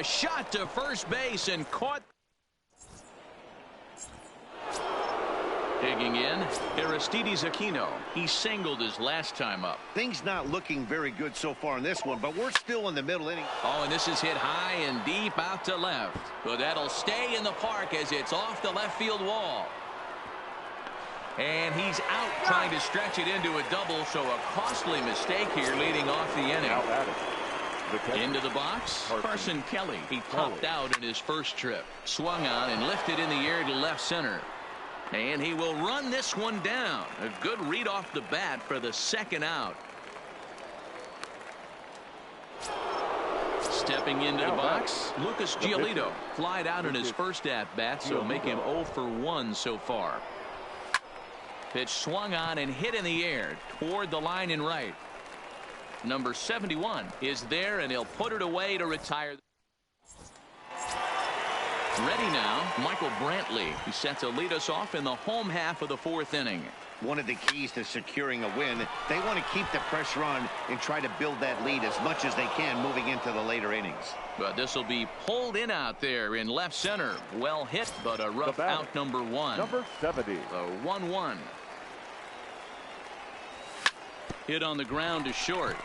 A shot to first base and caught. Digging in, Aristides Aquino. He singled his last time up. Things not looking very good so far in this one, but we're still in the middle inning. Oh, and this is hit high and deep out to left. But that'll stay in the park as it's off the left field wall. And he's out trying to stretch it into a double, so a costly mistake here leading off the inning. Into the box, Carson Kelly. He popped out in his first trip. Swung on and lifted in the air to left center. And he will run this one down. A good read off the bat for the second out. Stepping into the box, Lucas Giolito. Flied out in his first at-bat, so make him 0 for 1 so far. Pitch swung on and hit in the air toward the line and right. Number 71 is there, and he'll put it away to retire. Ready now, Michael Brantley. He's set to lead us off in the home half of the fourth inning. One of the keys to securing a win, they want to keep the pressure on and try to build that lead as much as they can moving into the later innings. But this will be pulled in out there in left center. Well hit, but a rough out number 1. Number 70. The 1-1. Hit on the ground to short.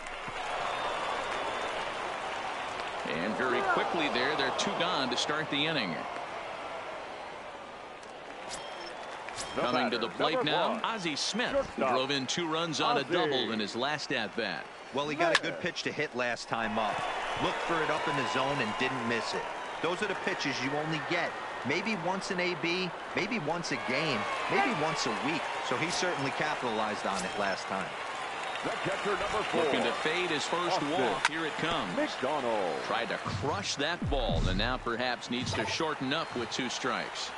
And very quickly there, they're 2 gone to start the inning. Coming to the plate now, Ozzie Smith. He drove in 2 runs on a double in his last at-bat. Well, he got a good pitch to hit last time up. Looked for it up in the zone and didn't miss it. Those are the pitches you only get maybe once in AB, maybe once a game, maybe once a week. So he certainly capitalized on it last time. The catcher, number 4. Looking to fade his first walk. Here it comes. McDonald. Tried to crush that ball, and now perhaps needs to shorten up with 2 strikes.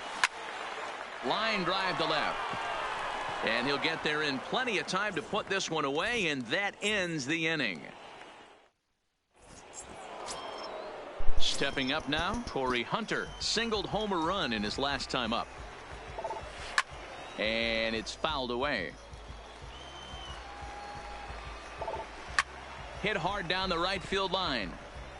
Line drive to left. And he'll get there in plenty of time to put this one away, and that ends the inning. Stepping up now, Torrey Hunter. Singled home a run in his last time up. And it's fouled away. Hit hard down the right field line,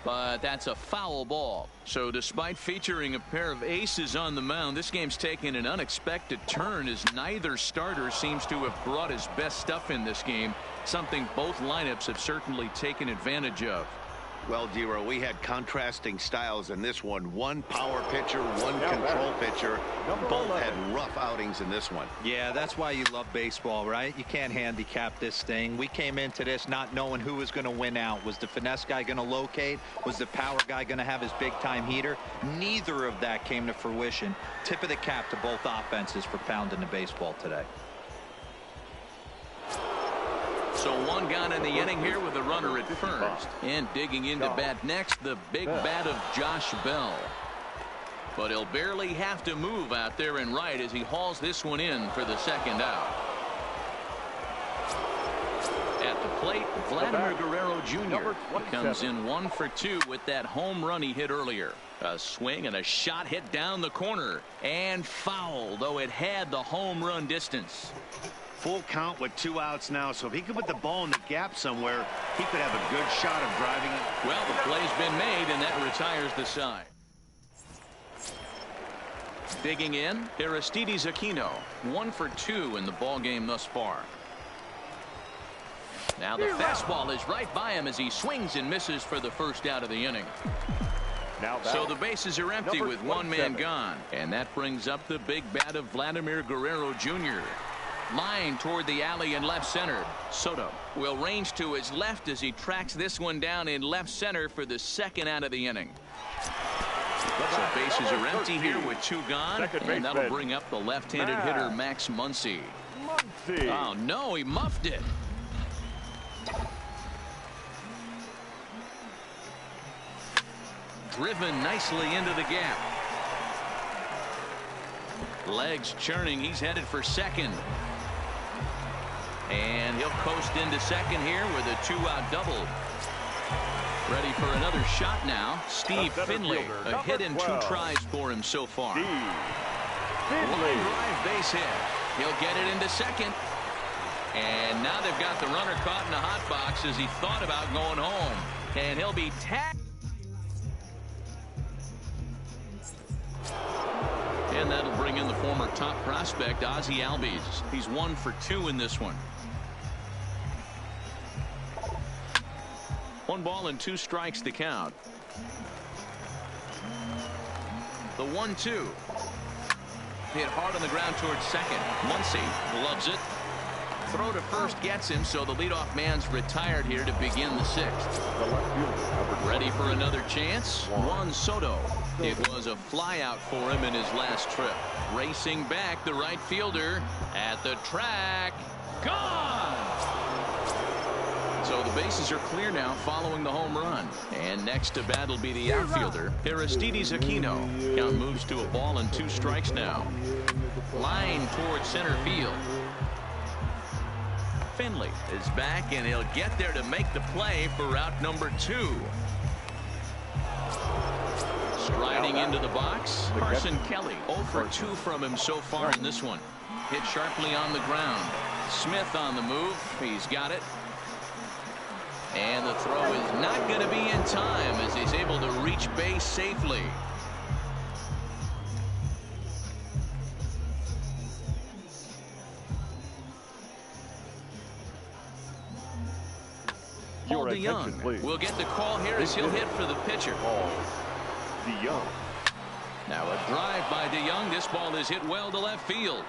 but that's a foul ball. So despite featuring a pair of aces on the mound, this game's taken an unexpected turn as neither starter seems to have brought his best stuff in this game, something both lineups have certainly taken advantage of. Well, Dero, we had contrasting styles in this one. One power pitcher, one control pitcher. Both had rough outings in this one. Yeah, that's why you love baseball, right? You can't handicap this thing. We came into this not knowing who was going to win out. Was the finesse guy going to locate? Was the power guy going to have his big-time heater? Neither of that came to fruition. Tip of the cap to both offenses for pounding the baseball today. So 1 gone in the inning here with a runner at first. And digging into bat next, the big bat of Josh Bell. But he'll barely have to move out there in right as he hauls this one in for the second out. At the plate, Vladimir Guerrero Jr. He comes in 1 for 2 with that home run he hit earlier. A swing and a shot hit down the corner. And foul, though it had the home run distance. Full count with 2 outs now, so if he could put the ball in the gap somewhere, he could have a good shot of driving it. Well, the play's been made, and that retires the side. Digging in, Aristides Aquino. 1 for 2 in the ball game thus far. Now the fastball is right by him as he swings and misses for the first out of the inning. So the bases are empty with 1 man gone, and that brings up the big bat of Vladimir Guerrero Jr. Line toward the alley in left center. Soto will range to his left as he tracks this one down in left center for the second out of the inning. So bases are empty here with 2 gone, and that'll bring up the left-handed hitter Max Muncy. Oh no, he muffed it. Driven nicely into the gap. Legs churning, he's headed for second. And he'll coast into second here with a 2-out double. Ready for another shot now. Steve Finley. A hit in 2 tries for him so far. Line drive base hit. He'll get it into second. And now they've got the runner caught in the hot box as he thought about going home. And he'll be tagged. And that'll bring in the former top prospect, Ozzie Albies. He's 1 for 2 in this one. 1 ball and 2 strikes to count. The 1-2. Hit hard on the ground towards second. Muncy gloves it. Throw to first gets him, so the leadoff man's retired here to begin the 6th. Ready for another chance? Juan Soto. It was a fly out for him in his last trip. Racing back, the right fielder at the track. Gone! So the bases are clear now following the home run. And next to bat will be the outfielder, Aristides Aquino. Count moves to a ball and 2 strikes now. Line towards center field. Finley is back, and he'll get there to make the play for route number 2. Striding into the box, Carson Kelly. 0 for 2 from him so far in this one. Hit sharply on the ground. Smith on the move. He's got it. And the throw is not going to be in time as he's able to reach base safely. Paul DeYoung will get the call here as he'll hit for the pitcher. DeYoung. Now a drive by DeYoung. This ball is hit well to left field.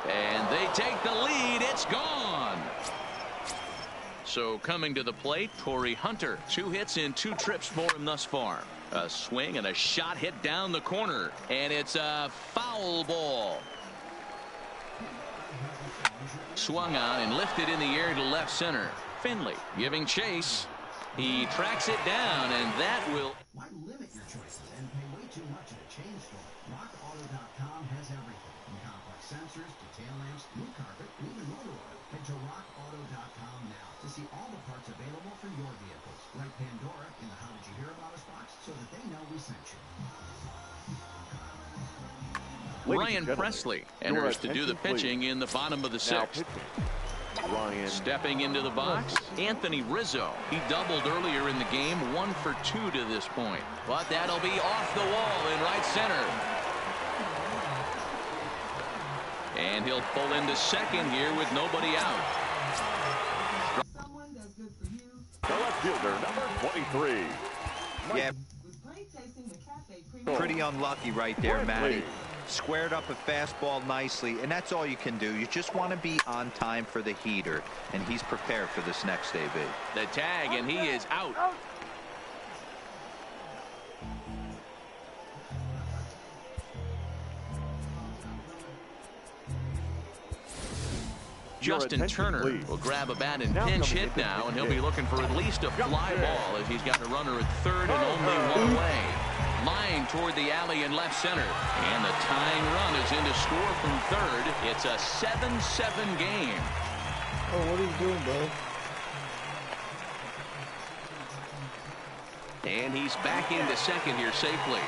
And they take the lead. It's gone. So coming to the plate, Torrey Hunter. 2 hits in 2 trips for him thus far. A swing and a shot hit down the corner. And it's a foul ball. Swung on and lifted in the air to left center. Finley giving chase. He tracks it down, and that will. Why limit your choices and pay way too much at a chain store? RockAuto.com has everything from complex sensors to tail lamps, new carpet, and even motor oil. Head to RockAuto.com now to see all the parts available for your vehicles. Write Pandora in the How Did You Hear About Us box so that they know we sent you. Ryan Presley enters to do the pitching in the bottom of the 6th. Stepping into the box, Anthony Rizzo. He doubled earlier in the game, 1 for 2 to this point. But that'll be off the wall in right center. And he'll pull into second here with nobody out. The left fielder, number 23. Yeah. Pretty unlucky right there, Matty. Squared up a fastball nicely, and that's all you can do. You just want to be on time for the heater, and he's prepared for this next AB. The tag, and he is out. Justin Turner will grab a bat and pinch hit now, and he'll be looking for at least a fly ball as he's got a runner at third and only 1 away. Line toward the alley in left center, and the tying run is in to score from third. It's a 7-7 game. Oh, what are you doing, bro? And he's back into second here safely.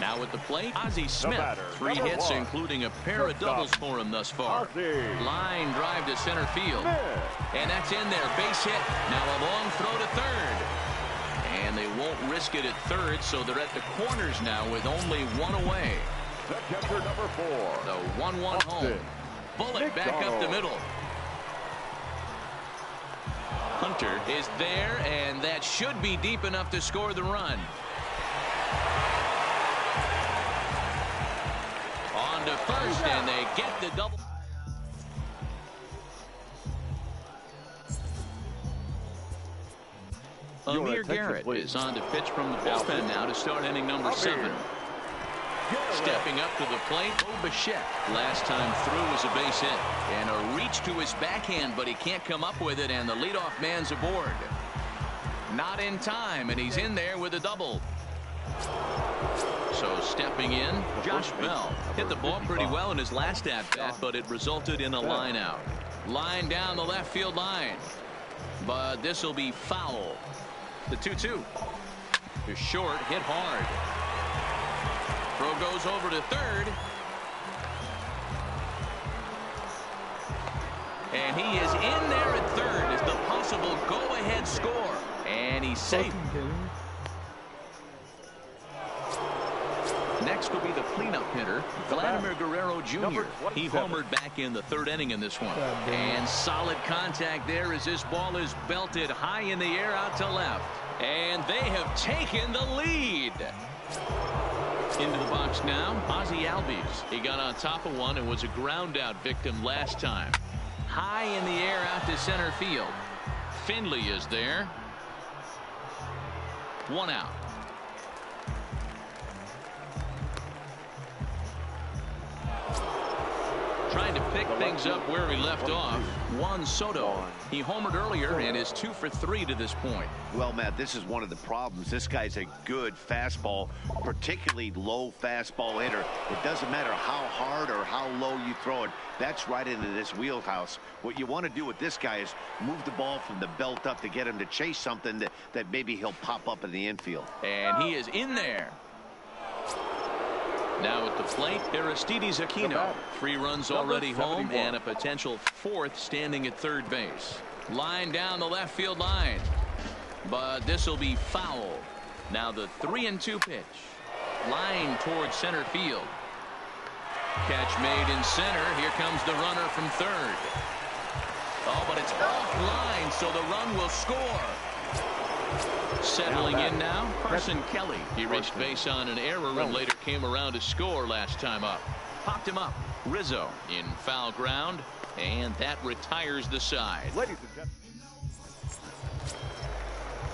Now at the plate, Ozzie Smith. 3 hits, including a pair of doubles for him thus far. Line drive to center field. And that's in there. Base hit. Now a long throw to third. And they won't risk it at third, so they're at the corners now with only 1 away. The catcher, number 4. The 1-1 home. Bullet back up the middle. Hunter is there, and that should be deep enough to score the run. On to first, and they get the double. Amir Garrett is on to pitch from the bullpen now to start inning number 7. Stepping up to the plate, Bo Bichette. Last time through was a base hit. And a reach to his backhand, but he can't come up with it, and the leadoff man's aboard. Not in time, and he's in there with a double. So stepping in, Josh Bell hit the ball pretty well in his last at-bat, but it resulted in a line out. Line down the left field line. But this will be foul. The 2-2 is short, hit hard. Throw goes over to third. And he is in there at third as the possible go-ahead score. And he's safe. Next will be the cleanup hitter, Vladimir Guerrero Jr. He homered back in the third inning in this one. And solid contact there as this ball is belted high in the air out to left. And they have taken the lead. Into the box now, Ozzie Albies. He got on top of one and was a ground out victim last time. High in the air out to center field. Finley is there. One out. Trying to pick things up where he left off. Juan Soto. He homered earlier and is 2 for 3 to this point. Well, Matt, this is one of the problems. This guy's a good fastball, particularly low fastball hitter. It doesn't matter how hard or how low you throw it. That's right into this wheelhouse. What you want to do with this guy is move the ball from the belt up to get him to chase something that maybe he'll pop up in the infield. And he is in there. Now at the plate, Aristides Aquino. 3 runs already home and a potential 4th standing at third base. Line down the left field line. But this will be foul. Now the 3-2 pitch. Line towards center field. Catch made in center. Here comes the runner from third. Oh, but it's offline, so the run will score. Settling in now, Carson Kelly. He reached base on an error and later came around to score last time up. Popped him up. Rizzo in foul ground, and that retires the side.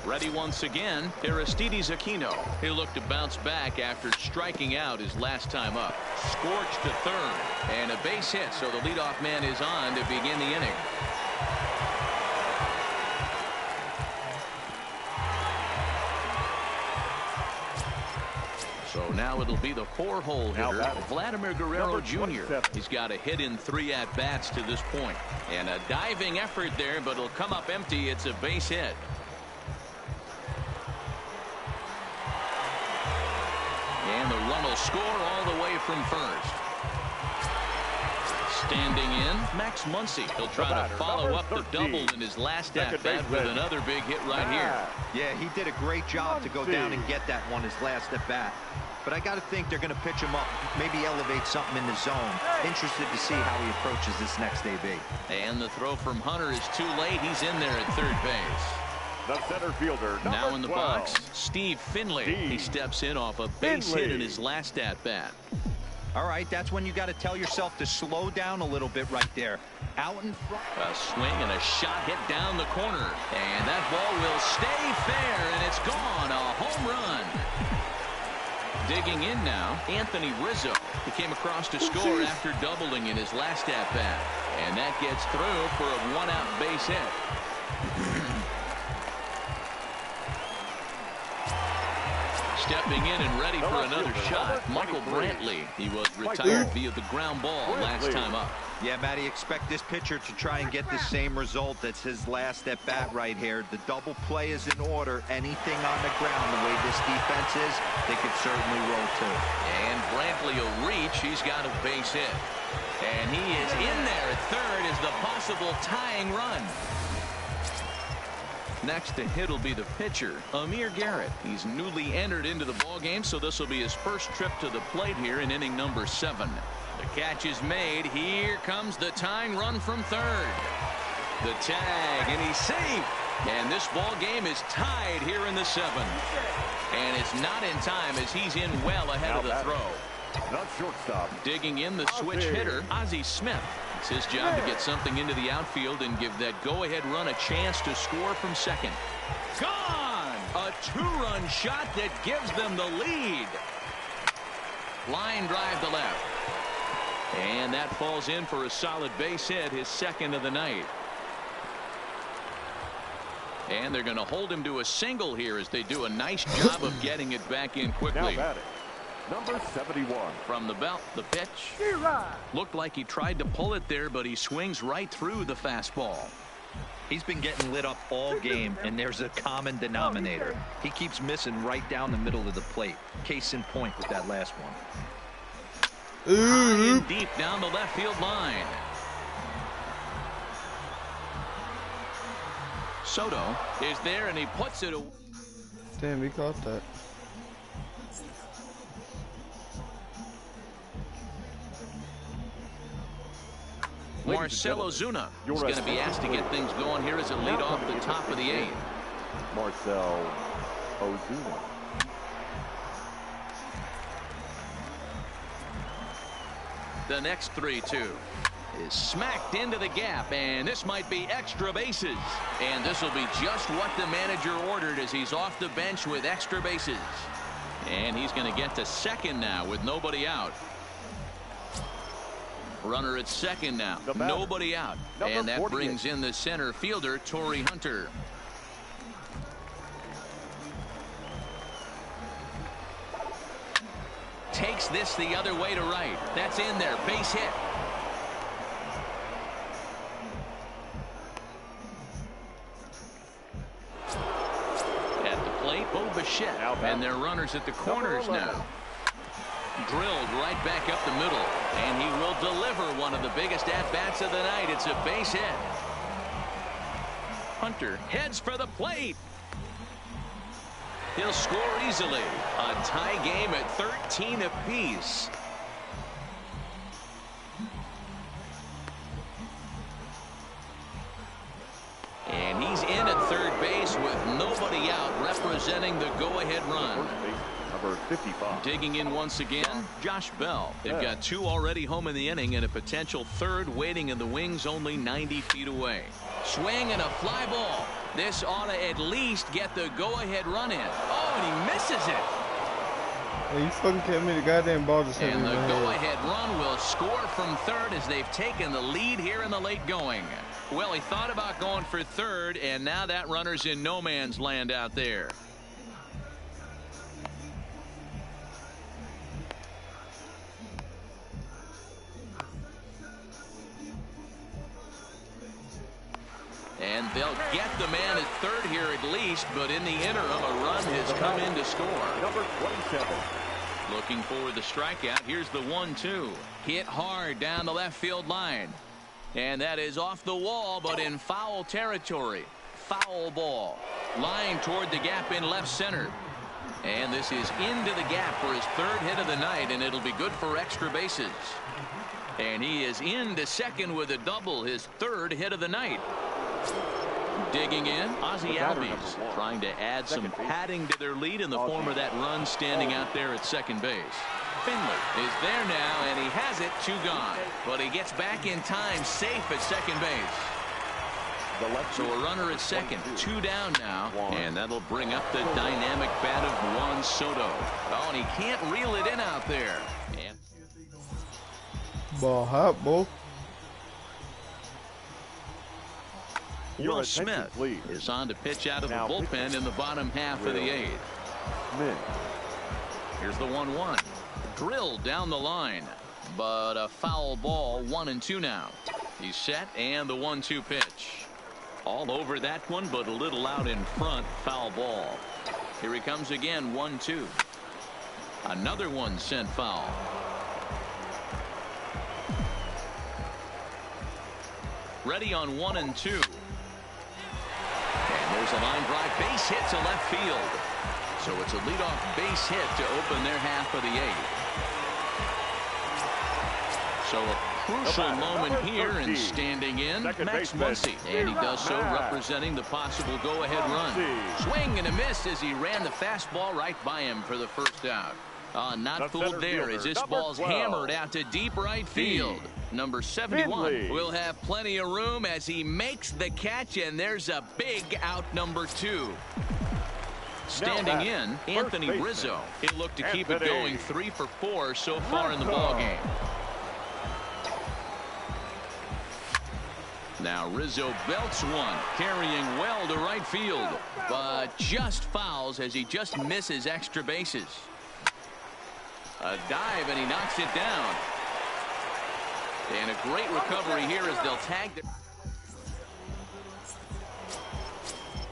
Ready once again, Aristides Aquino. He'll look to bounce back after striking out his last time up. Scorched to third, and a base hit, so the leadoff man is on to begin the inning. So now it'll be the 4-hole hitter, Vladimir Guerrero Jr. He's got a hit in 3 at-bats to this point. And a diving effort there, but it'll come up empty. It's a base hit. And the run will score all the way from first. Standing in, Max Muncy. He'll try to follow up the double in his last at-bat with another big hit right here. Yeah, he did a great job to go down and get that one his last at-bat. But I got to think they're going to pitch him up, maybe elevate something in the zone. Interested to see how he approaches this next AB. And the throw from Hunter is too late. He's in there at third base. The center fielder, now in the 12. box, Steve Finley. He steps in off a base hit in his last at-bat. All right, that's when you got to tell yourself to slow down a little bit right there. Out in front. A swing and a shot hit down the corner. And that ball will stay fair, and it's gone. A home run. Digging in now, Anthony Rizzo. He came across to score after doubling in his last at-bat. And that gets through for a 1-out base hit. Stepping in and ready for another shot, Michael Brantley. He was retired via the ground ball last time up. Yeah, Matty, expect this pitcher to try and get the same result. That's his last at-bat right here. The double play is in order. Anything on the ground, the way this defense is, they could certainly roll too. And Brantley will reach. He's got a base hit. And he is in there at third as the possible tying run. Next to hit will be the pitcher, Amir Garrett. He's newly entered into the ballgame, so this will be his first trip to the plate here in inning number 7. The catch is made. Here comes the tying run from third. The tag, and he's safe. And this ball game is tied here in the 7th. And it's not in time as he's in well ahead of the throw. Not shortstop. Digging in the switch hitter, Ozzie Smith. It's his job to get something into the outfield and give that go-ahead run a chance to score from second. Gone! A 2-run shot that gives them the lead. Line drive to left. And that falls in for a solid base hit, his second of the night. And they're going to hold him to a single here as they do a nice job of getting it back in quickly. Number 71. From the belt, the pitch. Looked like he tried to pull it there, but he swings right through the fastball. He's been getting lit up all game, and there's a common denominator. He keeps missing right down the middle of the plate. Case in point with that last one. High and deep down the left field line. Soto is there, and he puts it away. Damn, he caught that. Marcell Ozuna is going to be asked to get things going here as a lead off the top of the 8th. Marcell Ozuna. The next 3-2 is smacked into the gap, and this might be extra bases. And this will be just what the manager ordered as he's off the bench with extra bases. And he's going to get to second now with nobody out. Runner at second now, nobody out. And that brings in the center fielder, Torrey Hunter. Takes this the other way to right. That's in there, base hit. At the plate, Bo Bichette, and their runners at the corners now. Drilled right back up the middle, and he will deliver one of the biggest at-bats of the night. It's a base hit. Hunter heads for the plate. He'll score easily. A tie game at 13 apiece. And he's in at third base with nobody out, representing the go-ahead run. Number 55. Digging in once again, Josh Bell. They've got 2 already home in the inning and a potential 3rd waiting in the wings only 90 feet away. Swing and a fly ball. This ought to at least get the go-ahead run in. Oh, and he misses it. Hey, you fucking can't make the goddamn ball just hit me And in the my head. go-ahead run will score from third as they've taken the lead here in the late going. Well, he thought about going for third, and now that runner's in no man's land out there. And they'll get the man at third here at least, but in the interim, a run has come in to score. Number 27. Looking for the strikeout. Here's the 1-2. Hit hard down the left field line. And that is off the wall, but in foul territory. Foul ball. Line toward the gap in left center. And this is into the gap for his 3rd hit of the night, and it'll be good for extra bases. And he is into second with a double, his 3rd hit of the night. Digging in, Ozzie Albies trying to add some padding to their lead in the form of that run standing out there at second base. Finley is there now, and he has it, 2 gone. But he gets back in time, safe at second base. So a runner at second, 2 down now, and that'll bring up the dynamic bat of Juan Soto. Oh, and he can't reel it in out there. And Ball hot, boy. Will Smith is on to pitch out of the bullpen in the bottom half of the 8th. Here's the 1-1. Drilled down the line, but a foul ball, 1-2 now. He's set, and the 1-2 pitch. All over that one, but a little out in front, foul ball. Here he comes again, 1-2. Another one sent foul. Ready on 1-2. And there's a line drive, base hit to left field. So it's a leadoff base hit to open their half of the 8th. So a crucial moment here, and standing in, Max Muncy. And he does so representing the possible go-ahead run. Swing and a miss as he ran the fastball right by him for the 1st out. Not fooled there as this ball's hammered out to deep right field. Number 71 will have plenty of room as he makes the catch, and there's a big out, number 2. Standing in, Anthony Rizzo. He'll look to keep it going, 3 for 4 so far in the ballgame. Now Rizzo belts one, carrying well to right field, but just fouls as he just misses extra bases. A dive, and he knocks it down. And a great recovery here as they'll tag the...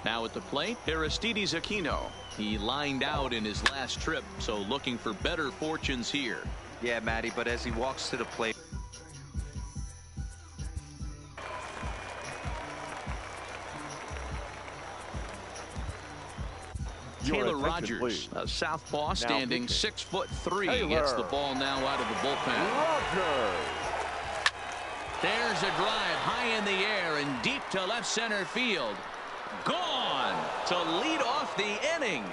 Now at the plate, Aristides Aquino. He lined out in his last trip, so looking for better fortunes here. Yeah, Matty, but as he walks to the plate. Taylor Rogers, a southpaw, standing 6'3", gets the ball now out of the bullpen. There's a drive high in the air and deep to left center field. Gone to lead off the inning.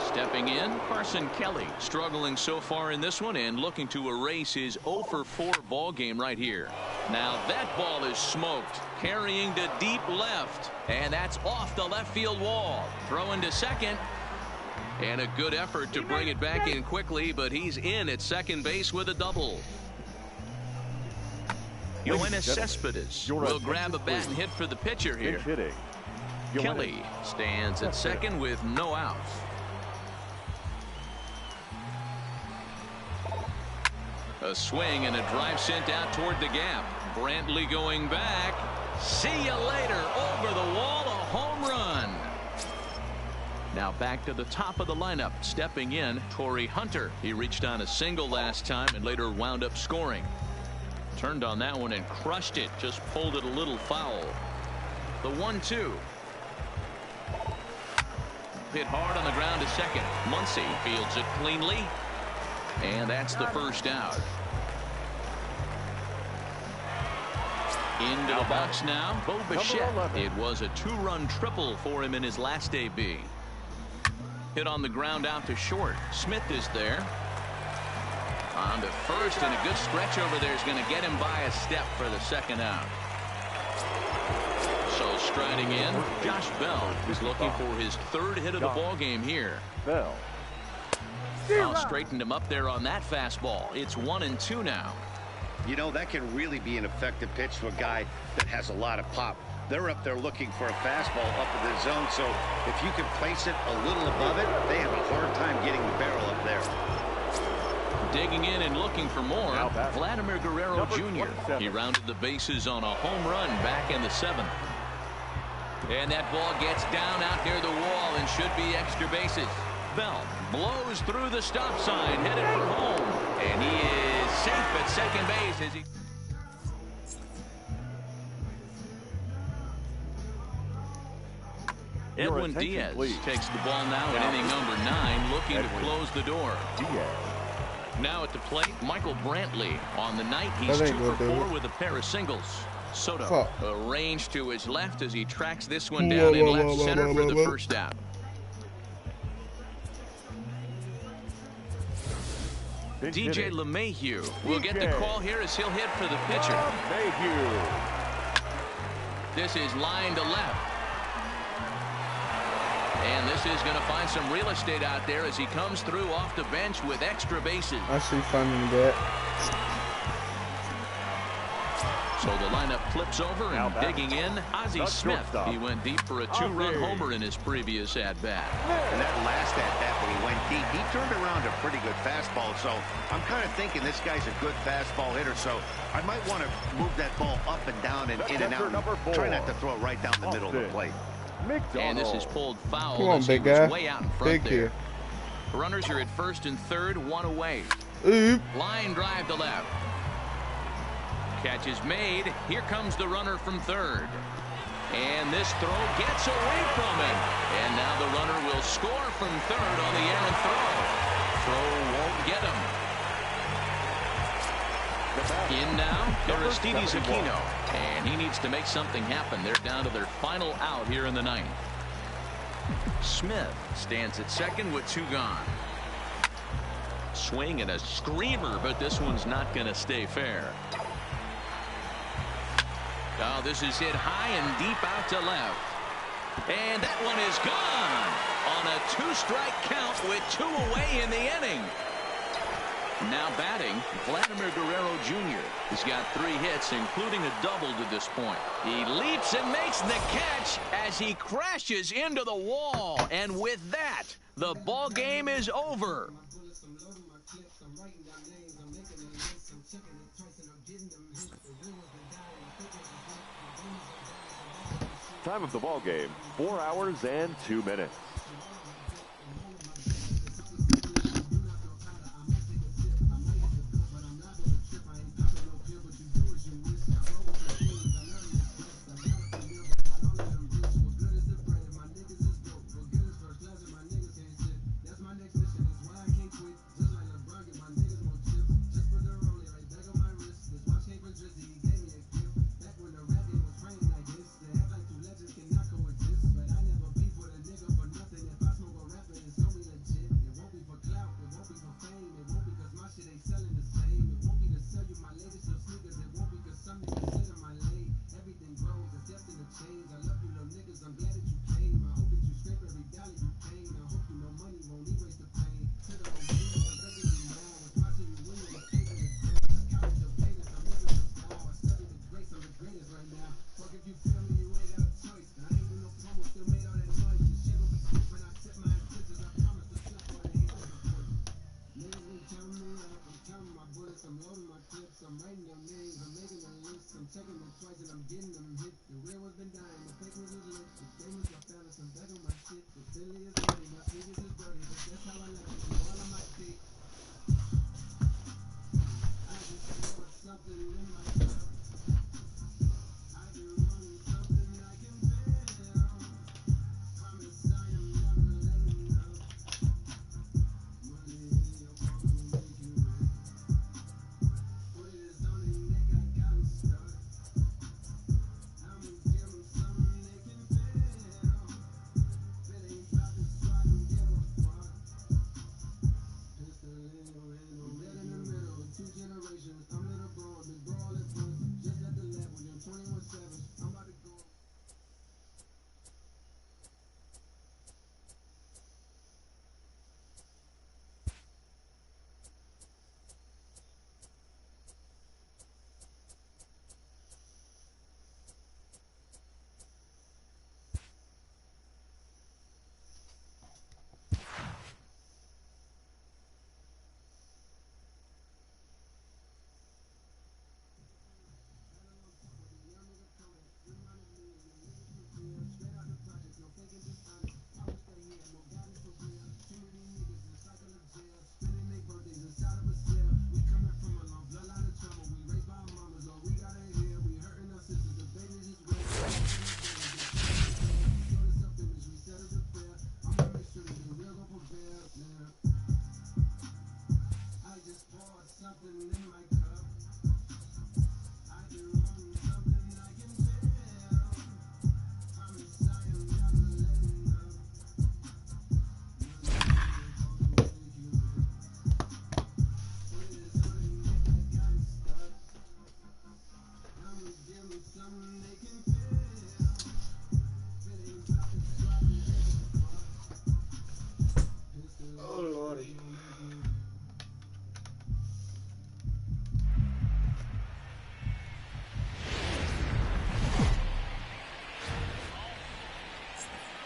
Stepping in, Carson Kelly, struggling so far in this one and looking to erase his 0 for 4 ball game right here. Now that ball is smoked, carrying to deep left, and that's off the left field wall. Throwing to second, and a good effort to bring it back in quickly, but he's in at second base with a double. Yoenis Cespedes will grab a bat and hit for the pitcher here. Kelly stands at second with no outs. A swing and a drive sent out toward the gap. Brantley going back. See you later. Over the wall, a home run. Now back to the top of the lineup. Stepping in, Torrey Hunter. He reached on a single last time and later wound up scoring. Turned on that one and crushed it. Just pulled it a little foul. The 1-2. Hit hard on the ground to second. Muncy fields it cleanly. And that's the first out. Into the box now, Bo Bichette. It was a 2-run triple for him in his last AB. Hit on the ground out to short. Smith is there. On to first, and a good stretch over there is going to get him by a step for the second out. So striding in, Josh Bell is looking for his 3rd hit of the ball game here. Bell. Straightened him up there on that fastball. It's 1-2 now. You know, that can really be an effective pitch to a guy that has a lot of pop. They're up there looking for a fastball up in the zone, so if you can place it a little above it, they have a hard time getting the barrel up there. Digging in and looking for more, Vladimir Guerrero Jr. He rounded the bases on a home run back in the 7th. And that ball gets down out near the wall and should be extra bases. Bell blows through the stop sign, headed for home, and he is safe at second base as he... Edwin Diaz takes the ball now in inning number 9, looking to close the door. Now at the plate, Michael Brantley. On the night, he's 2 for 4 with a pair of singles. Soto arranged to his left as he tracks this one down in left center for the first out. DJ LeMahieu will get the call here as he'll hit for the pitcher. This is line to left. And this is going to find some real estate out there as he comes through off the bench with extra bases. I see finding that. So the lineup flips over and digging in, Ozzie Smith. He went deep for a 2-run homer in his previous at-bat. And that last at-bat when he went deep, he turned around a pretty good fastball. So I'm kind of thinking this guy's a good fastball hitter. So I might want to move that ball up and down and in and out. And try not to throw it right down the middle of the plate. And this is pulled foul. Come on, as big he was guy. way out in front there. Here. Runners are at first and third, 1 away. Oop. Line drive to left. Catch is made. Here comes the runner from third. And this throw gets away from him. And now the runner will score from third on the errant throw. Throw won't get him. In now, Aristides Aquino. And he needs to make something happen. They're down to their final out here in the 9th. Smith stands at second with 2 gone. Swing and a screamer, but this one's not going to stay fair. Oh, this is hit high and deep out to left. And that one is gone on a 2-strike count with 2 away in the inning. Now batting, Vladimir Guerrero Jr. He's got 3 hits, including a double to this point. He leaps and makes the catch as he crashes into the wall. And with that, the ball game is over. Time of the ball game, 4 hours and 2 minutes.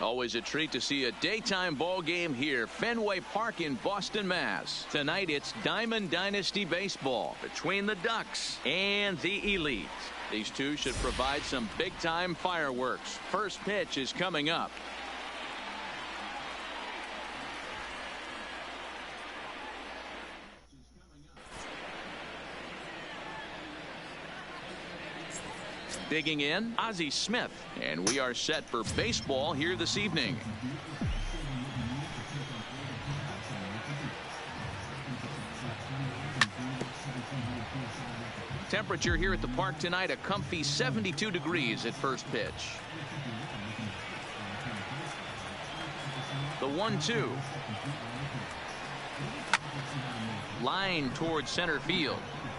Always a treat to see a daytime ball game here, Fenway Park in Boston, Mass. Tonight it's Diamond Dynasty baseball between the Ducks and the Elite. These two should provide some big-time fireworks. First pitch is coming up. Digging in, Ozzie Smith, and we are set for baseball here this evening. Temperature here at the park tonight, a comfy 72 degrees at first pitch. The 1-2. Line towards center field,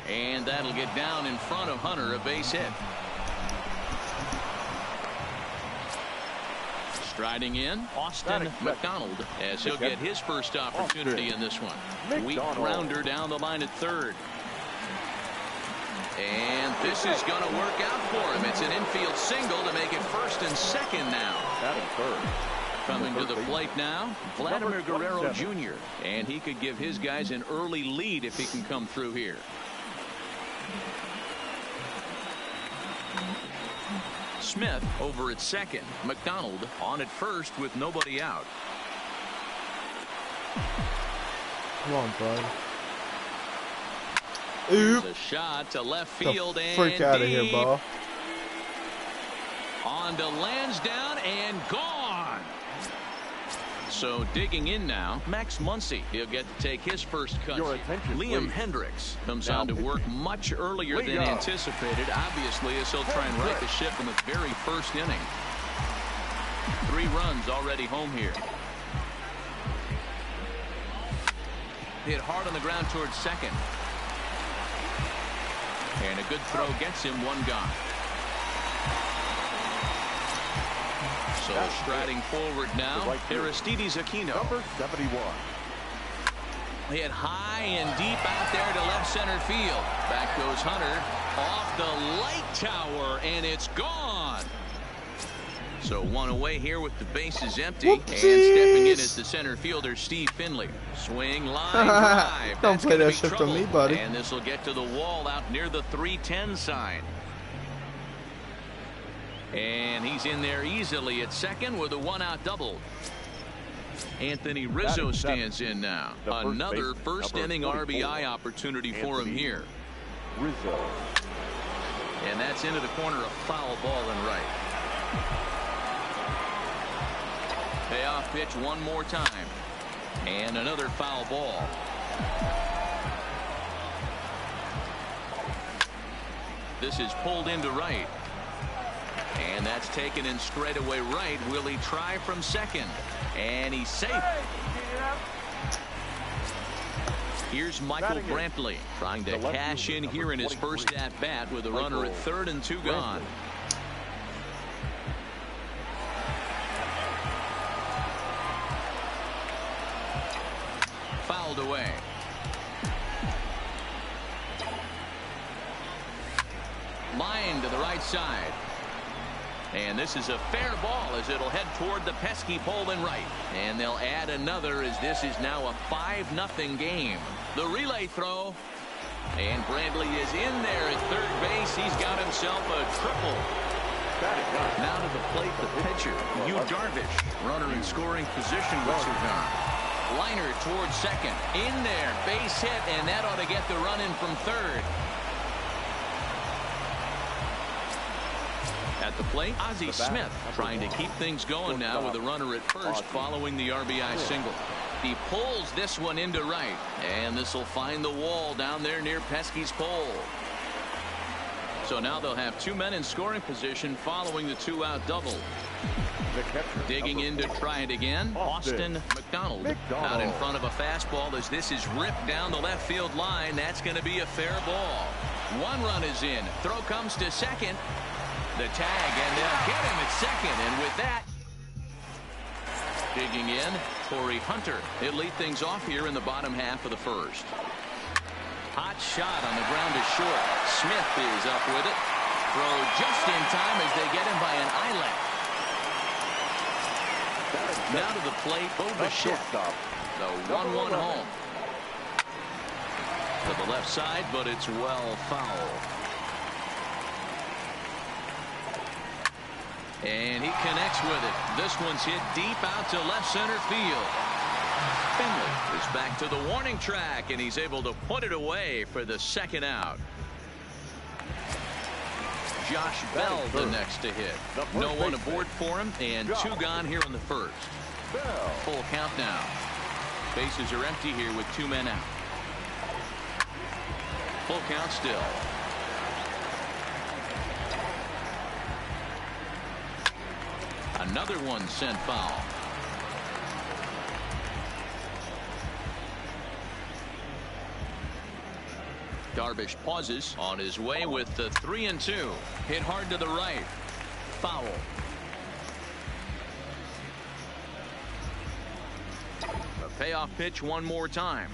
and that'll get down in front of Hunter, a base hit. Striding in, Austin McDonald, as he'll get his first opportunity in this one. Weak grounder down the line at third. And this is going to work out for him. It's an infield single to make it first and second now. Coming to the plate now, Vladimir Guerrero Jr. And he could give his guys an early lead if he can come through here. Smith over at second. McDonald on at first with nobody out. Come on, bud. There's a shot to left field and freak out of here, ball. On to Lansdowne and gone. So digging in now, Max Muncy. He'll get to take his first cut. Liam Hendricks comes on to work much earlier than anticipated, obviously, as he'll try and right the ship in the very first inning. 3 runs already home here. Hit hard on the ground towards second. And a good throw gets him 1 gone. So striding forward now, Aristides Aquino. Number 71. Hit high and deep out there to left center field. Back goes Hunter off the light tower, and it's gone. So one away here with the bases empty. Whoopsies. And stepping in is the center fielder, Steve Finley. Swing, line, drive. Don't play that shift on me, buddy. And this will get to the wall out near the 310 sign. And he's in there easily at second with a one-out double. Anthony Rizzo stands in now. Another first-inning RBI opportunity for him here. Rizzo. And that's into the corner, a foul ball and right. Payoff pitch one more time. And another foul ball. This is pulled into right. And that's taken in straightaway right. Will he try from second? And he's safe. Here's Michael Brantley trying to cash in here in his first at-bat with a runner at third and two gone. Fouled away. Line to the right side. And this is a fair ball as it'll head toward the pesky pole in right. And they'll add another as this is now a 5-0 game. The relay throw. And Brantley is in there at third base. He's got himself a triple. Now to the plate, the pitcher, Yu Darvish. Runner in scoring position with Sergan. Liner towards second. In there, base hit, and that ought to get the run in from third. At the plate, Ozzie Smith trying to keep things going now with a runner at first following the RBI single. He pulls this one into right, and this will find the wall down there near Pesky's pole. So now they'll have two men in scoring position following the two-out double. Digging in to try it again, Austin McDonald out in front of a fastball as this is ripped down the left field line. That's going to be a fair ball. One run is in. Throw comes to second. The tag, and they'll get him at second. And with that, digging in, Torrey Hunter. He'll lead things off here in the bottom half of the first. Hot shot on the ground is short. Smith is up with it. Throw just in time as they get him by an eyelet. Now to the plate, Bichette. The 1-1 home. To the left side, but it's well foul. And he connects with it. This one's hit deep out to left center field. Finley is back to the warning track, and he's able to put it away for the second out. Josh Bell the next to hit. No one aboard for him, and two gone here in the first. Full count now. Bases are empty here with two men out. Full count still. Another one sent foul. Darvish pauses on his way with the 3-2. Hit hard to the right. Foul. A payoff pitch one more time.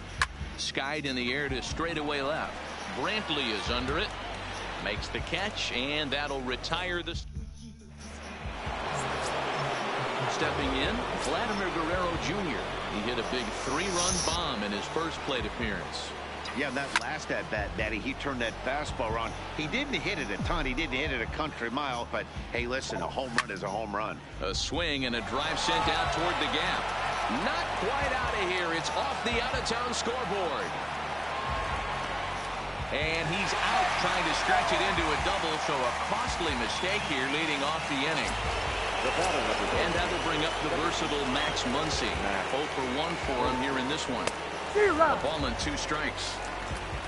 Skied in the air to straightaway left. Brantley is under it. Makes the catch, and that'll retire the... Stepping in, Vladimir Guerrero Jr. He hit a big 3-run bomb in his first plate appearance. Yeah, that last at-bat, Daddy, he turned that fastball around. He didn't hit it a ton. He didn't hit it a country mile. But, hey, listen, a home run is a home run. A swing and a drive sent out toward the gap. Not quite out of here. It's off the out-of-town scoreboard. And he's out trying to stretch it into a double. So a costly mistake here leading off the inning. And that'll bring up the versatile Max Muncy. 0 for 1 for him here in this one. A ball and 2 strikes.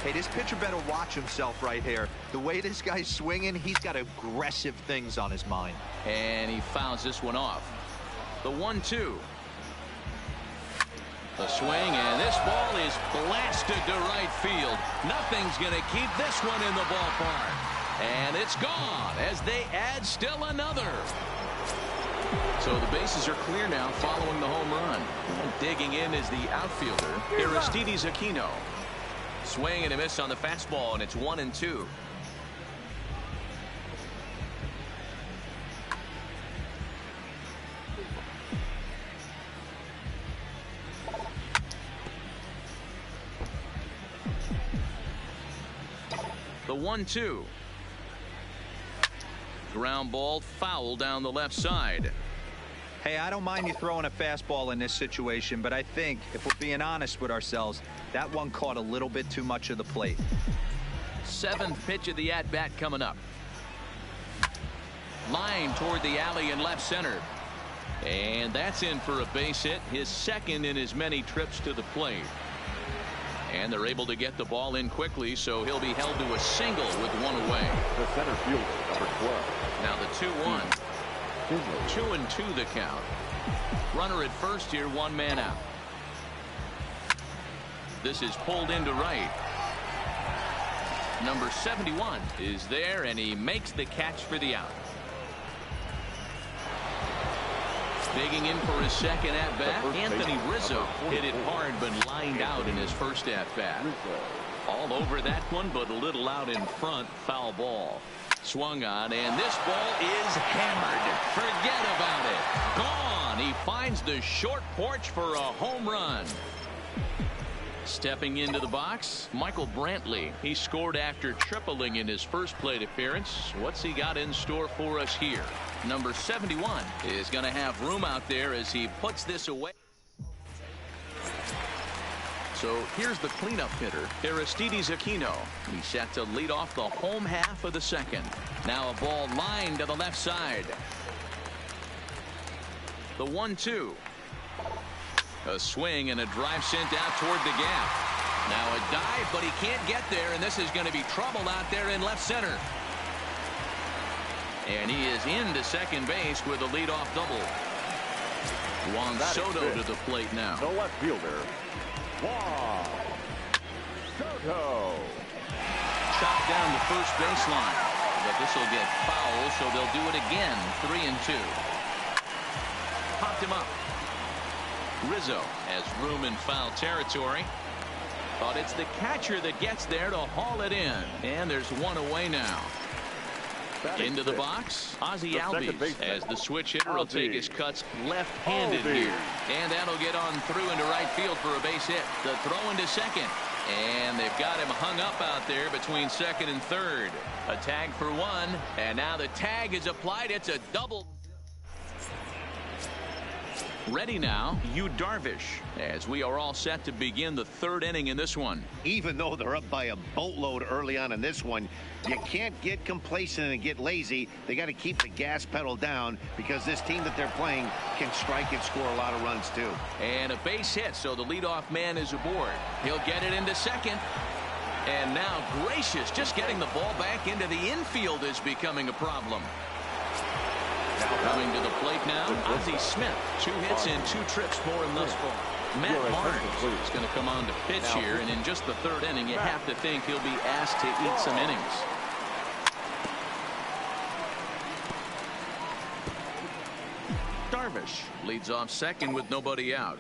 Hey, this pitcher better watch himself right here. The way this guy's swinging, he's got aggressive things on his mind. And he fouls this one off. The 1-2. The swing, and this ball is blasted to right field. Nothing's going to keep this one in the ballpark. And it's gone as they add still another. So the bases are clear now following the home run. And digging in is the outfielder, Aristides Aquino. Swing and a miss on the fastball, and it's 1-2. The 1-2. Ground ball, foul down the left side. Hey, I don't mind you throwing a fastball in this situation, but I think if we're being honest with ourselves, that one caught a little bit too much of the plate. 7th pitch of the at-bat coming up. Line toward the alley in left center. And that's in for a base hit, his 2nd in as many trips to the plate. And they're able to get the ball in quickly, so he'll be held to a single with 1 away. The center fielder, number 12. Now the 2-1. 2-2 the count. Runner at first here, 1 man out. This is pulled into right. Number 71 is there, and he makes the catch for the out. Digging in for his 2nd at-bat, Anthony Rizzo hit it hard but lined out in his first at-bat. All over that one, but a little out in front. Foul ball. Swung on, and this ball is hammered. Forget about it. Gone. He finds the short porch for a home run. Stepping into the box, Michael Brantley. He scored after tripling in his first plate appearance. What's he got in store for us here? Number 71 is going to have room out there as he puts this away. So here's the cleanup hitter, Aristides Aquino. He's set to lead off the home half of the 2nd. Now a ball lined to the left side. The 1-2. A swing and a drive sent out toward the gap. Now a dive, but he can't get there, and this is going to be trouble out there in left center. And he is into second base with a leadoff double. Juan Soto to the plate now. The left fielder, Juan Soto. Chopped down the first baseline, but this will get foul, so they'll do it again. 3-2. Popped him up. Rizzo has room in foul territory, but it's the catcher that gets there to haul it in, and there's 1 away now. Into the box, Ozzie Albies, as the switch hitter will take his cuts left-handed here, and that'll get on through into right field for a base hit. The throw into second, and they've got him hung up out there between 2nd and 3rd. A tag for 1, and now the tag is applied. It's a double. Ready now, Yu Darvish, as we are all set to begin the 3rd inning in this one. Even though they're up by a boatload early on in this one, you can't get complacent and get lazy. They got to keep the gas pedal down because this team that they're playing can strike and score a lot of runs too. And a base hit, so the leadoff man is aboard. He'll get it into second. And now Gracious, just getting the ball back into the infield is becoming a problem. Coming to the plate now, Ozzie Smith. 2 hits and 2 trips for him thus far. Matt Barnes is going to come on to pitch here, and in just the 3rd inning, you have to think he'll be asked to eat some innings. Darvish leads off second with nobody out.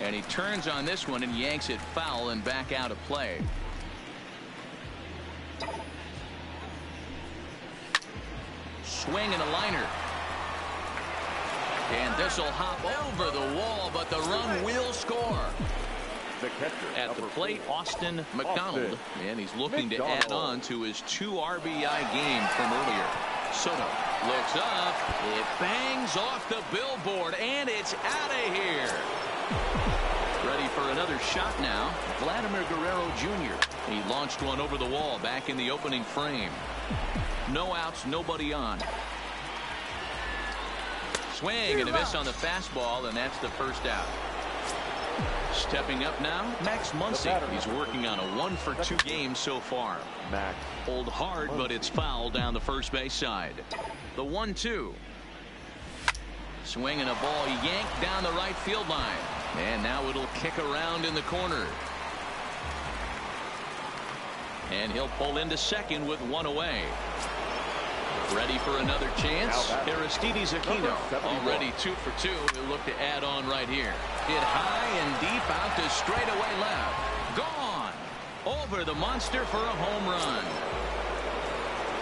And he turns on this one and yanks it foul and back out of play. Swing and a liner. And this will hop over the wall, but the run will score. The catcher, at the plate, Austin McDonald. And he's looking to add on to his 2 RBI game from earlier. Soto looks up. It bangs off the billboard, and it's out of here. Ready for another shot now. Vladimir Guerrero Jr. He launched one over the wall back in the opening frame. No outs, nobody on. Swing and a miss on the fastball, and that's the first out. Stepping up now, Max Muncy. He's working on a 1-for-2 game so far. Max pulled hard, but it's foul down the first base side. The 1-2. Swing and a ball yanked down the right field line. And now it'll kick around in the corner. And he'll pull into second with 1 away. Ready for another chance. Aristides Aquino already 2 for 2. He'll look to add on right here. Hit high and deep out to straightaway left. Gone. Over the monster for a home run.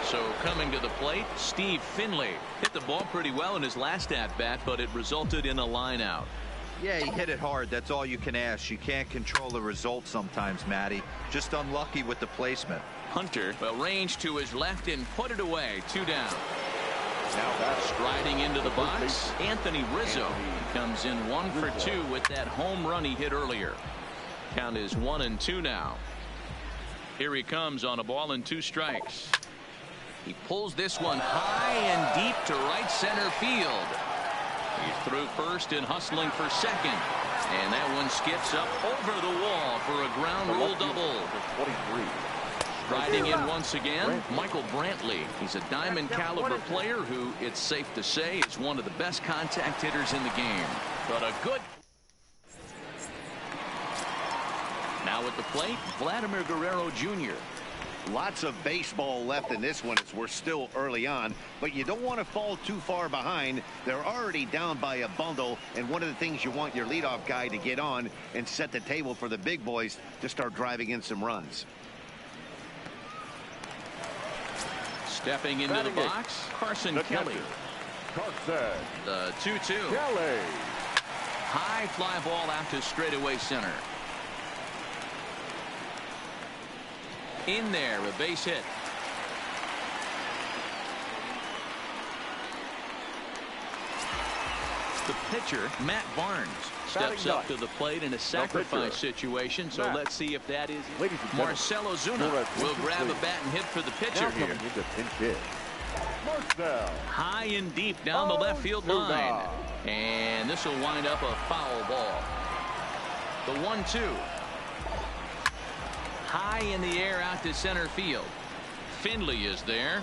So coming to the plate, Steve Finley hit the ball pretty well in his last at-bat, but it resulted in a line out. Yeah, he hit it hard. That's all you can ask. You can't control the result sometimes, Matty. Just unlucky with the placement. Hunter, well, range to his left and put it away. 2 down. Now that's Striding into the box, Anthony Rizzo. He comes in 1 for 2 with that home run he hit earlier. Count is 1-2 now. Here he comes on a ball and 2 strikes. He pulls this one high and deep to right center field. He's through first and hustling for second. And that one skips up over the wall for a ground rule double. 23. Riding in once again, Michael Brantley. He's a diamond caliber player who, it's safe to say, is one of the best contact hitters in the game. But a good... Now at the plate, Vladimir Guerrero Jr. Lots of baseball left in this one as we're still early on, but you don't want to fall too far behind. They're already down by a bundle, and one of the things you want your leadoff guy to get on and set the table for the big boys to start driving in some runs. Stepping into the box, Carson Kelly. Carson. The 2-2. Kelly. High fly ball out to straightaway center. In there, a base hit. The pitcher, Matt Barnes, steps up to the plate in a sacrifice situation. So let's see if that is. Marcell Ozuna will grab a bat and hit for the pitcher here. High and deep down the left field line. And this will wind up a foul ball. The 1-2. High in the air out to center field. Finley is there.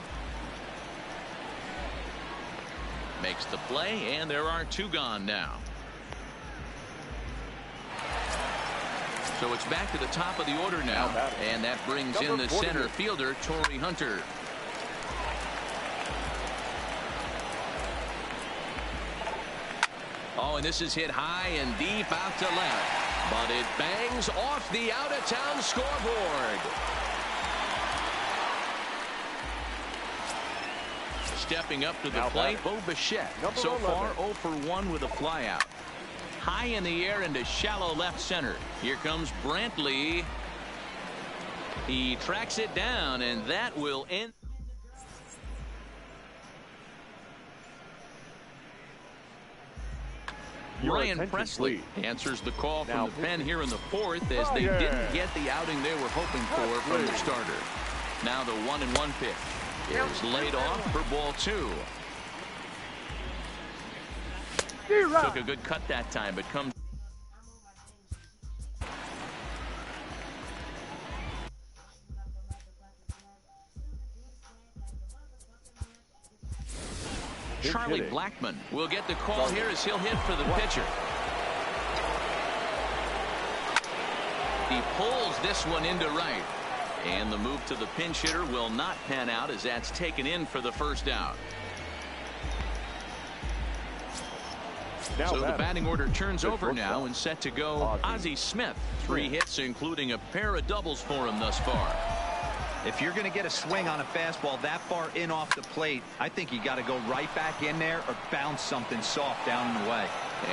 Makes the play, and there are 2 gone now. So it's back to the top of the order now, and that brings in the center fielder, Torrey Hunter. Oh, and this is hit high and deep out to left, but it bangs off the out-of-town scoreboard. Stepping up to the plate, Bo Bichette. So far 0 for 1 with a flyout. High in the air into shallow left center. Here comes Brantley. He tracks it down, and that will end. Ryan Presley answers the call from the pen here in the 4th as they didn't get the outing they were hoping for from the starter. Now the 1-1 pitch is laid off for ball 2. Took a good cut that time, but comes. Charlie Blackmon will get the call here as he'll hit for the pitcher. He pulls this one into right. And the move to the pinch hitter will not pan out as that's taken in for the first out. So the batting order turns over now and set to go Ozzie Smith. 3 hits, including a pair of doubles for him thus far. If you're going to get a swing on a fastball that far in off the plate, I think you got to go right back in there or bounce something soft down and away.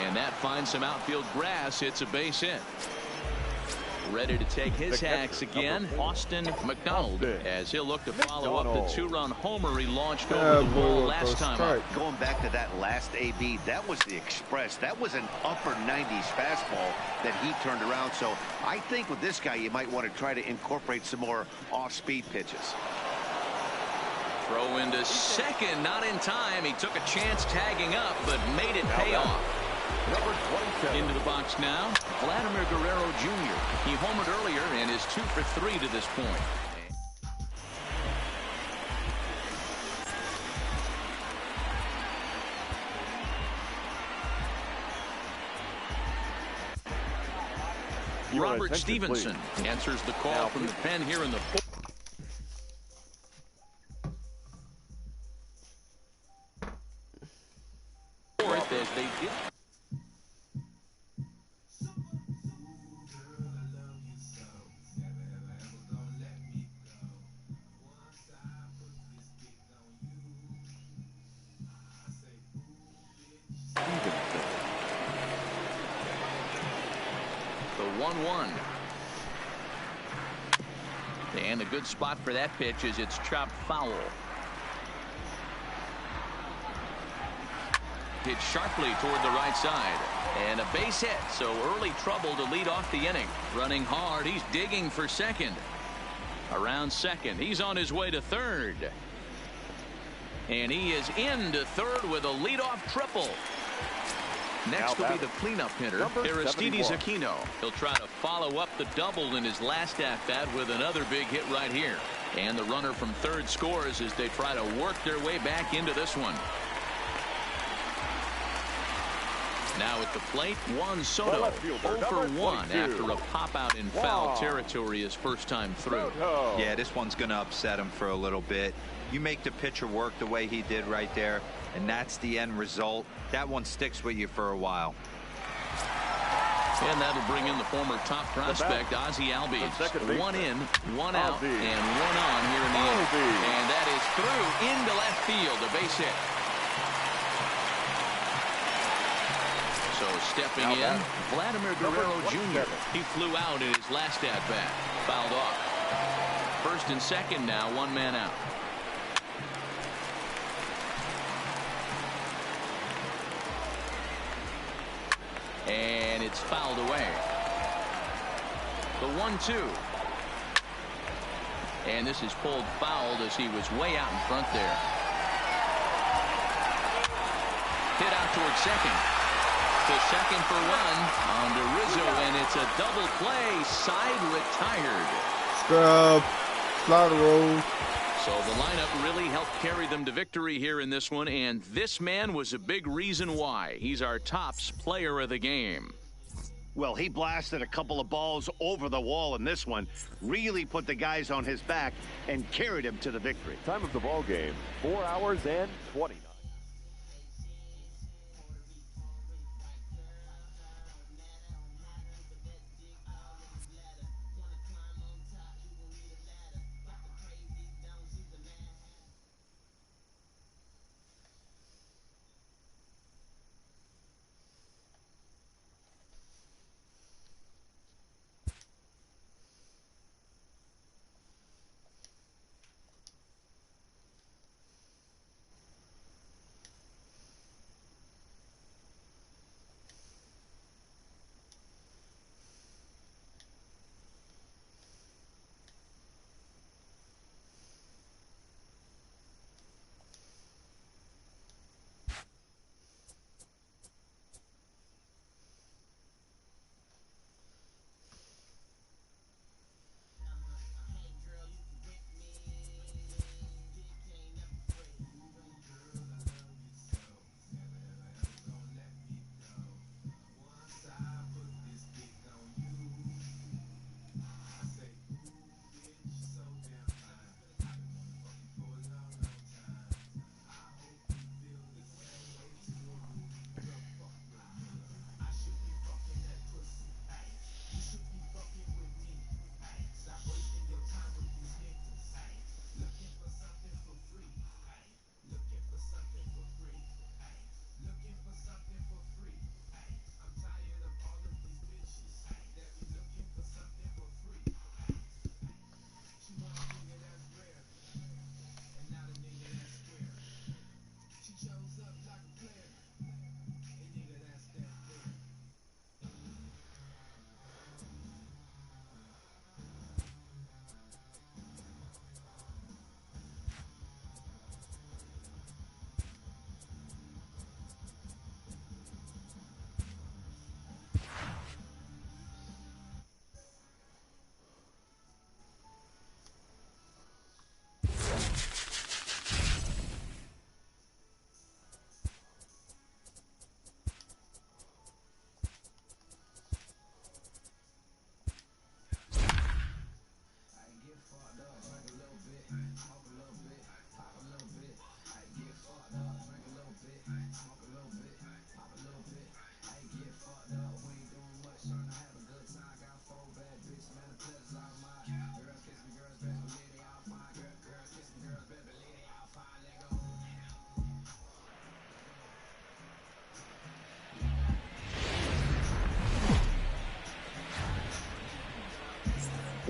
And that finds some outfield grass. It's a base hit. Ready to take his hacks again, Austin McDonald, as he'll look to follow up the 2-run homer he launched over the wall last time up. Going back to that last AB, that was the express. That was an upper 90s fastball that he turned around. So I think with this guy, you might want to try to incorporate some more off-speed pitches. Throw into second, not in time. He took a chance tagging up, but made it pay off. Into the box now, Vladimir Guerrero Jr. He homered earlier and is 2 for 3 to this point. Robert Stevenson answers the call from the pen here in the 4th as they did. 1-1. And a good spot for that pitch is it's chopped foul. Hit sharply toward the right side. And a base hit, so early trouble to lead off the inning. Running hard, he's digging for second. Around second, he's on his way to third. And he is into third with a leadoff triple. Next will be the cleanup hitter, Aristides Aquino. He'll try to follow up the double in his last at-bat with another big hit right here. And the runner from third scores as they try to work their way back into this one. Now at the plate, Juan Soto, 0 for 1 after a pop-out in foul territory his first time through. Yeah, this one's going to upset him for a little bit. You make the pitcher work the way he did right there, and that's the end result. That one sticks with you for a while. And that'll bring in the former top prospect, Ozzie Albies. 1 in, 1 out, and 1 on here in the inning. And that is through into left field, a base hit. So stepping in, Vladimir Guerrero Jr. He flew out in his last at-bat. Fouled off. First and second now, 1 man out. And it's fouled away. The 1-2. And this is pulled fouled as he was way out in front there. Hit out towards second. To second for 1 on to Rizzo, and it's a double play. Side retired. Scrub. Slaughter roll. So the lineup really helped carry them to victory here in this one, and this man was a big reason why. He's our tops player of the game. Well, he blasted a couple of balls over the wall in this one, really put the guys on his back and carried him to the victory. Time of the ball game, 4 hours and 20.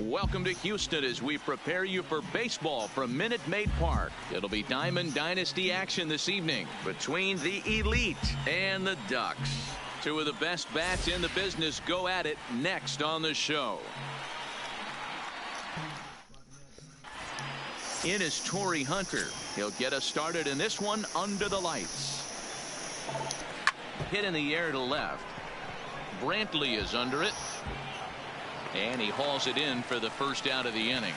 Welcome to Houston as we prepare you for baseball from Minute Maid Park. It'll be Diamond Dynasty action this evening between the Elite and the Ducks. Two of the best bats in the business go at it next on the show. In is Torrey Hunter. He'll get us started in this one under the lights. Hit in the air to left. Brantley is under it. And he hauls it in for the first out of the inning.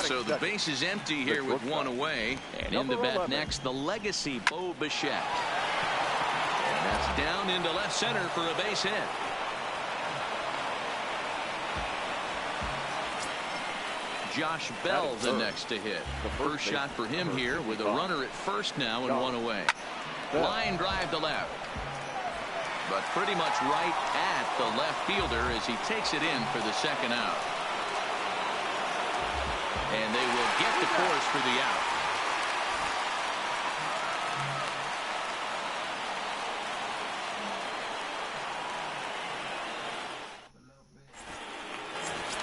So the base is empty here with one away. And in the bat next, the legacy Bo Bichette. And that's down into left center for a base hit. Josh Bell the next to hit. The first shot for him here with a runner at first now and one away. Line drive to left. But pretty much right at the left fielder as he takes it in for the second out. And they will get the course for the out.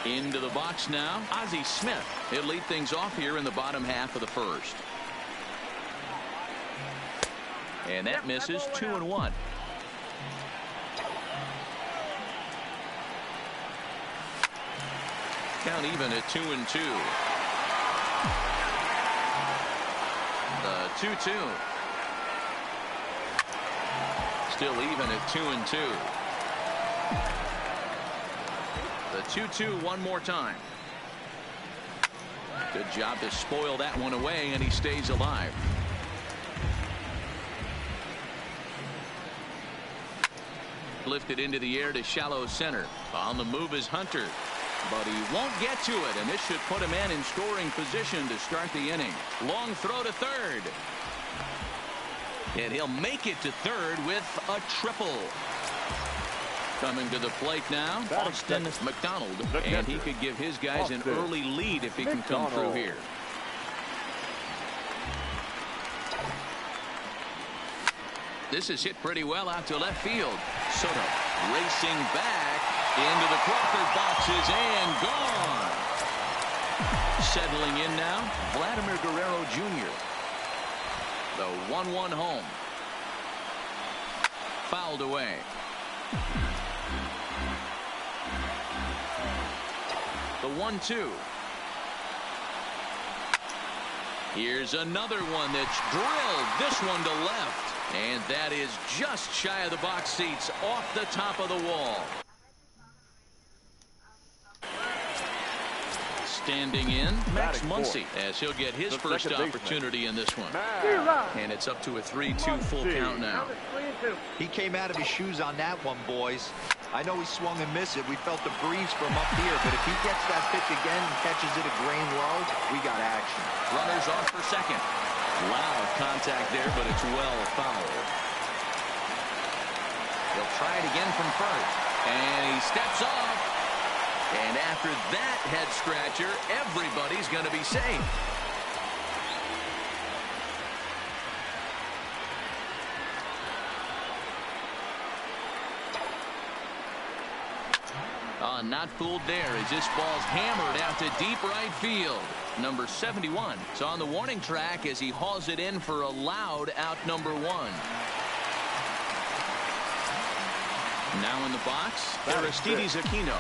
Into the box now, Ozzie Smith. He'll lead things off here in the bottom half of the first. And that misses 2-1. Count even at 2-2. The 2-2. Still even at 2-2. The 2-2 one more time. Good job to spoil that one away, and he stays alive. Lifted into the air to shallow center. On the move is Hunter. But he won't get to it, and this should put a man in scoring position to start the inning. Long throw to third. And he'll make it to third with a triple. Coming to the plate now, Austin McDonald. And he could give his guys an early lead if he can come through here. This is hit pretty well out to left field. Soto racing back into the Crawford boxes and gone. Settling in now, Vladimir Guerrero Jr. The 1-1 home. Fouled away. The 1-2. Here's another one that's drilled. This one to left. And that is just shy of the box seats off the top of the wall. Standing in, Max Muncy, as he'll get his first opportunity in this one. And it's up to a 3-2 full count now. He came out of his shoes on that one, boys. I know he swung and missed it. We felt the breeze from up here, but if he gets that pitch again and catches it a grain low, we got action. Runners off for second. Loud contact there, but it's well fouled. He'll try it again from first. And he steps off. And after that head scratcher, everybody's going to be safe. Not fooled there as this ball's hammered out to deep right field. Number 71 is on the warning track as he hauls it in for a loud out number 1. Now in the box, Aristides Aquino.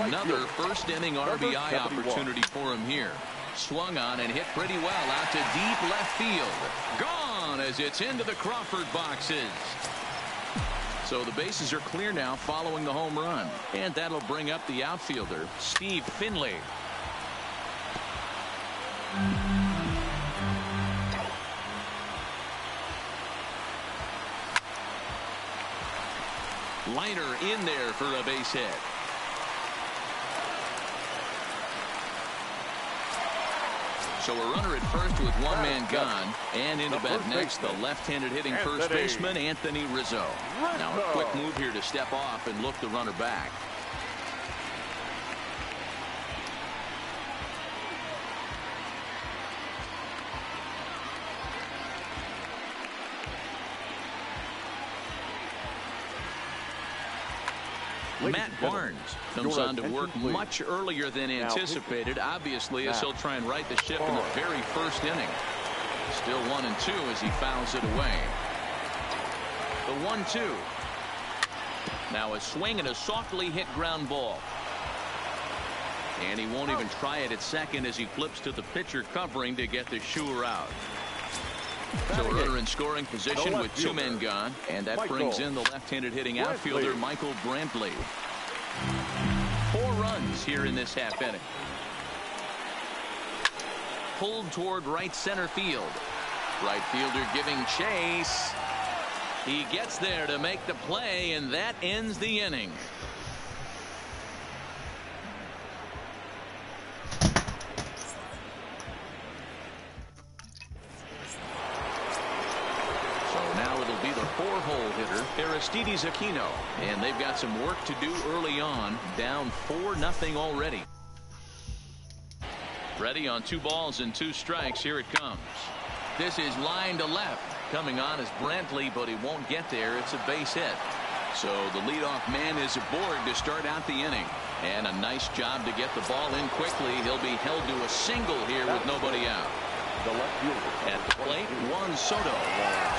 Another first inning RBI opportunity for him here. Swung on and hit pretty well out to deep left field. Gone as it's into the Crawford boxes. So the bases are clear now following the home run. And that'll bring up the outfielder, Steve Finley. Liner in there for a base hit. So a runner at first with one man gone. And into bat next, the left-handed hitting first baseman, Anthony Rizzo. Now a quick move here to step off and look the runner back. Matt Barnes comes on to work much earlier than anticipated, obviously, as he'll try and right the ship in the very first inning. Still 1-2 as he fouls it away. The 1-2. Now a swing and a softly hit ground ball. And he won't even try it at second as he flips to the pitcher covering to get the shooter out. So runner in scoring position with 2 men gone, and that brings in the left-handed hitting outfielder Michael Brantley. 4 runs here in this half inning. Pulled toward right center field. Right fielder giving chase. He gets there to make the play, and that ends the inning. Four-hole hitter Aristides Aquino, and they've got some work to do early on, down 4-0 already. Ready on 2 balls and 2 strikes. Here it comes. This is line to left. Coming on is Brantley, but he won't get there. It's a base hit. So the leadoff man is aboard to start out the inning, and a nice job to get the ball in quickly. He'll be held to a single here with nobody out. At the plate, Juan Soto.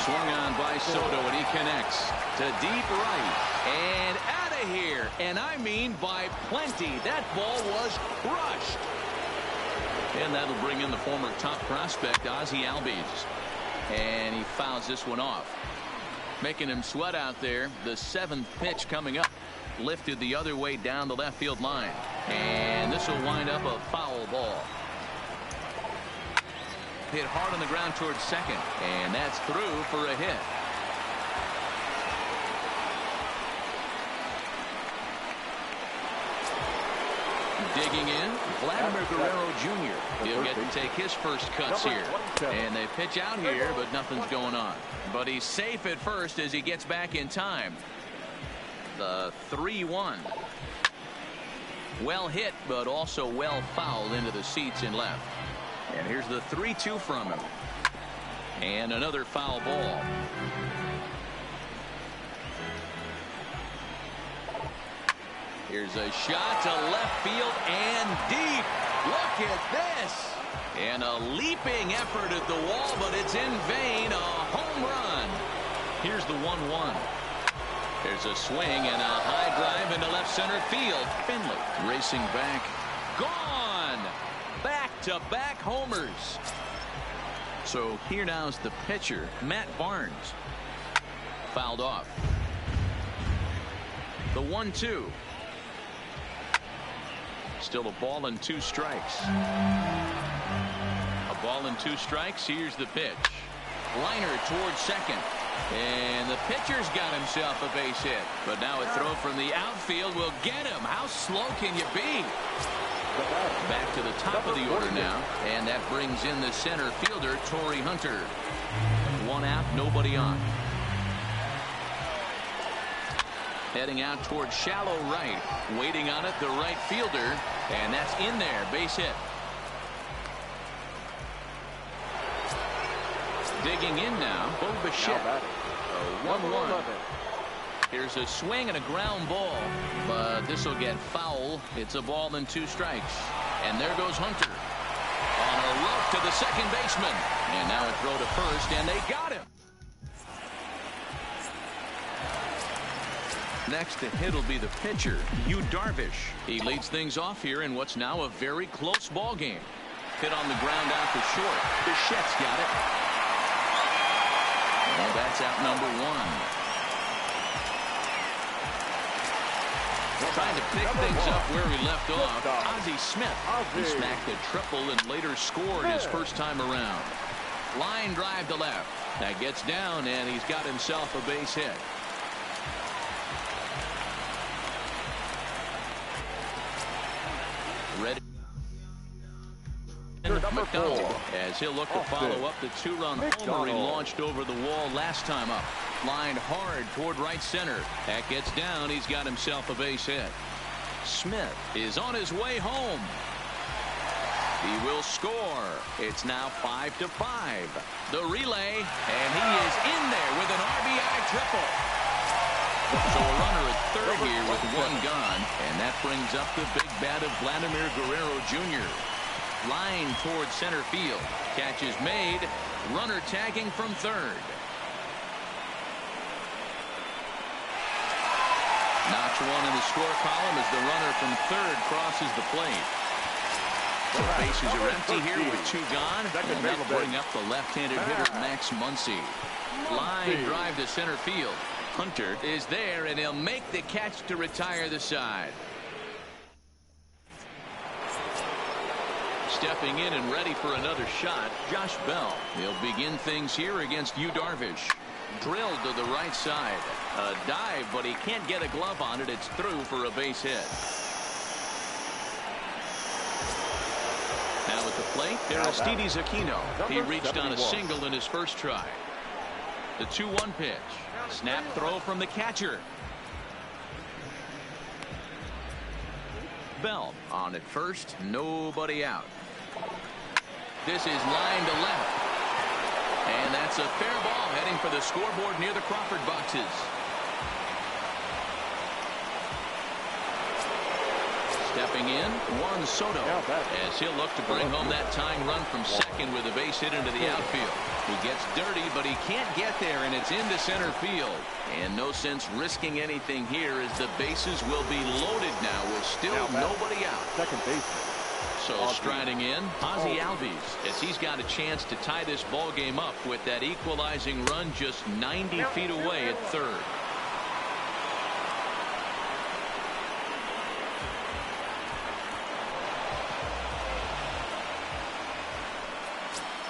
Swung on by Soto, and he connects to deep right. And out of here. And I mean by plenty. That ball was crushed. And that'll bring in the former top prospect, Ozzie Albies. And he fouls this one off. Making him sweat out there. The 7th pitch coming up. Lifted the other way down the left field line. And this will wind up a foul ball. Hit hard on the ground towards second, and that's through for a hit. Digging in, Vladimir Guerrero Jr. He'll get to take his first cuts here. And they pitch out here, but nothing's going on. But he's safe at first as he gets back in time. The 3-1. Well hit, but also well fouled into the seats in left. And here's the 3-2 from him. And another foul ball. Here's a shot to left field and deep. Look at this. And a leaping effort at the wall, but it's in vain. A home run. Here's the 1-1. There's a swing and a high drive into left center field. Finley racing back. Gone. Back-to-back homers. So here now is the pitcher, Matt Barnes. Fouled off. The 1-2. Still a ball and 2 strikes. A ball and 2 strikes. Here's the pitch. Liner towards second. And the pitcher's got himself a base hit. But now a throw from the outfield will get him. How slow can you be? Back to the top of the order now, and that brings in the center fielder, Torrey Hunter. 1 out, nobody on. Heading out towards shallow right, waiting on it, the right fielder, and that's in there, base hit. Digging in now, Bo Bichette. 1-1. Here's a swing and a ground ball, but this will get foul. It's a ball and 2 strikes. And there goes Hunter on a rope to the second baseman. And now a throw to first, and they got him. Next to hit will be the pitcher, Yu Darvish. He leads things off here in what's now a very close ball game. Hit on the ground out to short. Bichette's got it. And that's out number 1. Trying to pick things up where he left off. Ozzie Smith. He smacked a triple and later scored his first time around. Line drive to left. That gets down, and he's got himself a base hit. Ready. McDonald, as he'll look to follow up the 2-run homer he launched over the wall last time up. Lined hard toward right center. That gets down. He's got himself a base hit. Smith is on his way home. He will score. It's now 5-5. The relay, and he is in there with an RBI triple. So a runner at third here with one gone, and that brings up the big bat of Vladimir Guerrero Jr. Line towards center field. Catch is made. Runner tagging from third. Notch one in the score column as the runner from third crosses the plate. The bases are empty here with two gone. And they bring up the left-handed hitter Max Muncy. Line drive to center field. Hunter is there, and he'll make the catch to retire the side. Stepping in and ready for another shot, Josh Bell. He'll begin things here against Yu Darvish. Drilled to the right side. A dive, but he can't get a glove on it. It's through for a base hit. Now at the plate, Aristides Aquino. He reached on a single in his first try. The 2-1 pitch. Snap throw from the catcher. Bell on at first, nobody out. This is line to left. And that's a fair ball heading for the scoreboard near the Crawford boxes. Stepping in, Juan Soto, as he'll look to bring home that tying run from second with a base hit into the outfield. He gets dirty, but he can't get there, and it's into center field. And no sense risking anything here as the bases will be loaded now with still nobody out. Second base. So striding in, Ozzie Albies, as he's got a chance to tie this ball game up with that equalizing run just 90 feet away at third.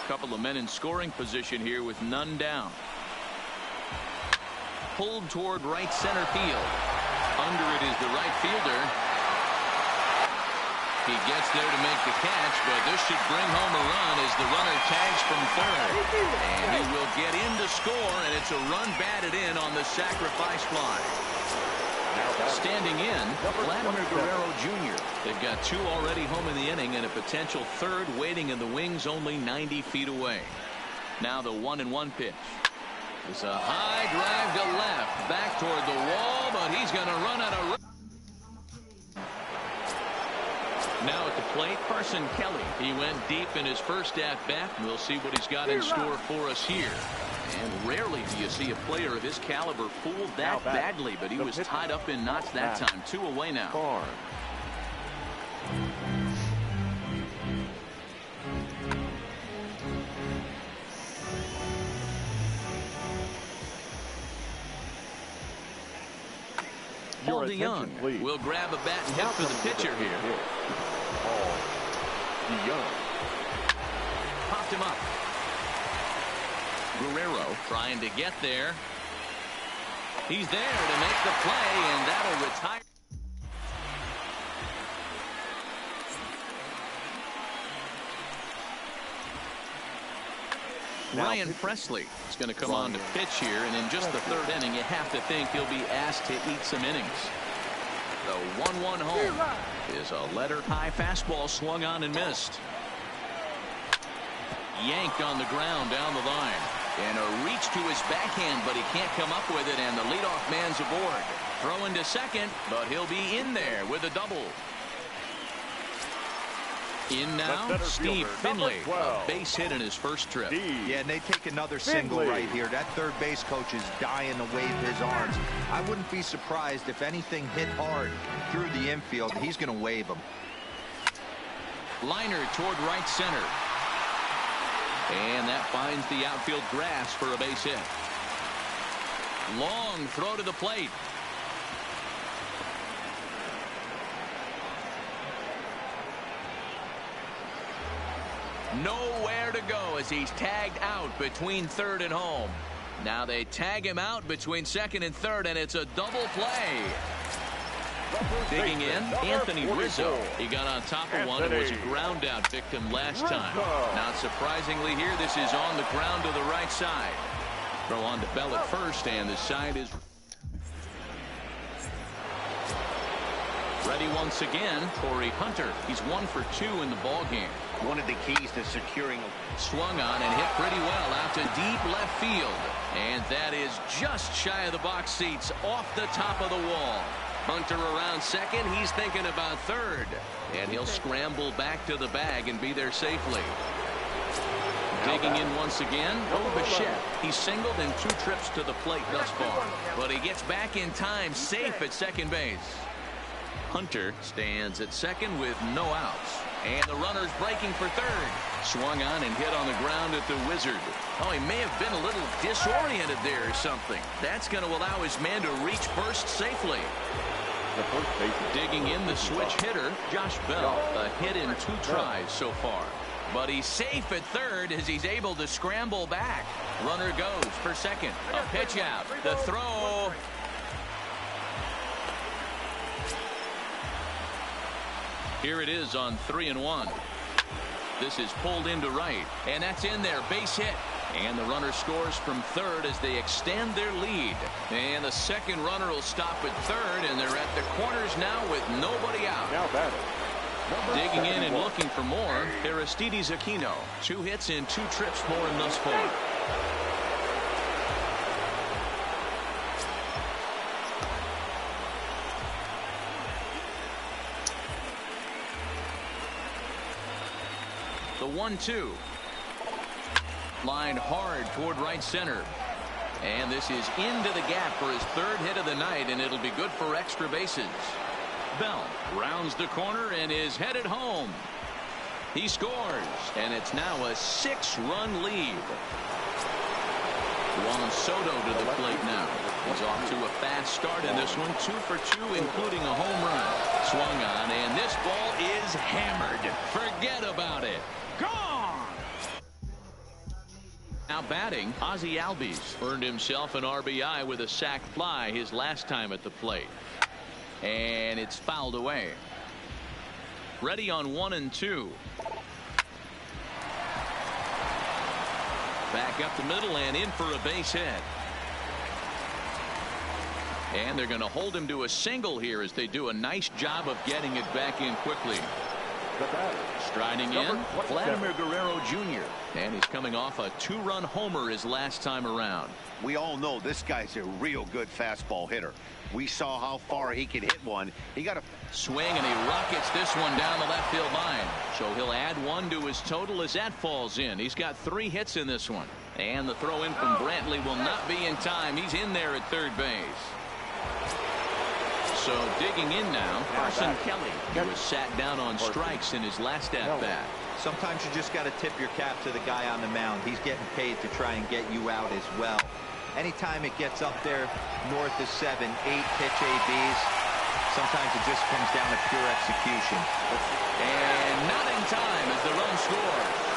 Couple of men in scoring position here with none down. Pulled toward right center field. Under it is the right fielder. He gets there to make the catch, but this should bring home a run as the runner tags from third. And he will get in to score, and it's a run batted in on the sacrifice fly. Standing in, Vladimir Guerrero Jr. They've got two already home in the inning and a potential third waiting in the wings only 90 feet away. Now the 1-1 pitch. It's a high drive to left, back toward the wall, but he's going to run out of room. Now at the plate, Carson Kelly. He went deep in his first at-bat. We'll see what he's got in store for us here. And rarely do you see a player of his caliber fooled that badly, but he was tied up in knots that time. 2 away now. Paul DeYoung will grab a bat and hit for the pitcher here. Paul DeYoung. Popped him up. Guerrero trying to get there. He's there to make the play, and that'll retire. Ryan Presley is going to come on to pitch here, and in just the third inning, you have to think he'll be asked to eat some innings. The 1-1 home is a letter-high fastball swung on and missed. Yanked on the ground down the line. And a reach to his backhand, but he can't come up with it, and the leadoff man's aboard. Throw into second, but he'll be in there with a double. In now, Steve Finley, a base hit in his first trip. Yeah, and they take another single right here. That third base coach is dying to wave his arms. I wouldn't be surprised if anything hit hard through the infield. He's going to wave them. Liner toward right center. And that finds the outfield grass for a base hit. Long throw to the plate. Nowhere to go as he's tagged out between third and home. Now they tag him out between second and third, and it's a double play. Digging in, Anthony Rizzo. He got on top of one and was a ground out victim last time. Not surprisingly here, this is on the ground to the right side. Throw on to Bell at first, and the side is... Ready once again, Torrey Hunter. He's 1 for 2 in the ball game. One of the keys to securing. Swung on and hit pretty well out to deep left field. And that is just shy of the box seats, off the top of the wall. Hunter around second. He's thinking about third. And he'll scramble back to the bag and be there safely. Digging in once again, Bichette. He's singled in 2 trips to the plate thus far. But he gets back in time, safe at second base. Hunter stands at second with no outs. And the runner's breaking for third. Swung on and hit on the ground at the Wizard. Oh, he may have been a little disoriented there or something. That's going to allow his man to reach first safely. Digging in the switch hitter, Josh Bell. A hit in 2 tries so far. But he's safe at third as he's able to scramble back. Runner goes for second. A pitch out. The throw. Here it is on 3-1. This is pulled into right. And that's in there. Base hit. And the runner scores from third as they extend their lead. And the second runner will stop at third. And they're at the corners now with nobody out. Now batting. Digging in and looking for more, Aristides Aquino. 2 hits in 2 trips for him thus far. The 1-2. Lined hard toward right center. And this is into the gap for his 3rd hit of the night, and it'll be good for extra bases. Bell rounds the corner and is headed home. He scores, and it's now a 6-run lead. Juan Soto to the plate now. He's off to a fast start in this one. 2 for 2, including a home run. Swung on, and this ball is hammered. Forget about it. Gone! Now batting, Ozzie Albies earned himself an RBI with a sac fly his last time at the plate. And it's fouled away. Ready on 1-2. Back up the middle and in for a base hit. And they're going to hold him to a single here as they do a nice job of getting it back in quickly. Striding in, Vladimir Guerrero Jr. And he's coming off a 2-run homer his last time around. We all know this guy's a real good fastball hitter. We saw how far he could hit one. He got a swing, and he rockets this one down the left field line. So he'll add 1 to his total as that falls in. He's got 3 hits in this one. And the throw in from Brantley will not be in time. He's in there at third base. So digging in now, Carson Kelly, who was sat down on strikes in his last at-bat. Sometimes you just got to tip your cap to the guy on the mound. He's getting paid to try and get you out as well. Anytime it gets up there north of 7, 8 pitch ABs, sometimes it just comes down to pure execution. And not in time as the run scores.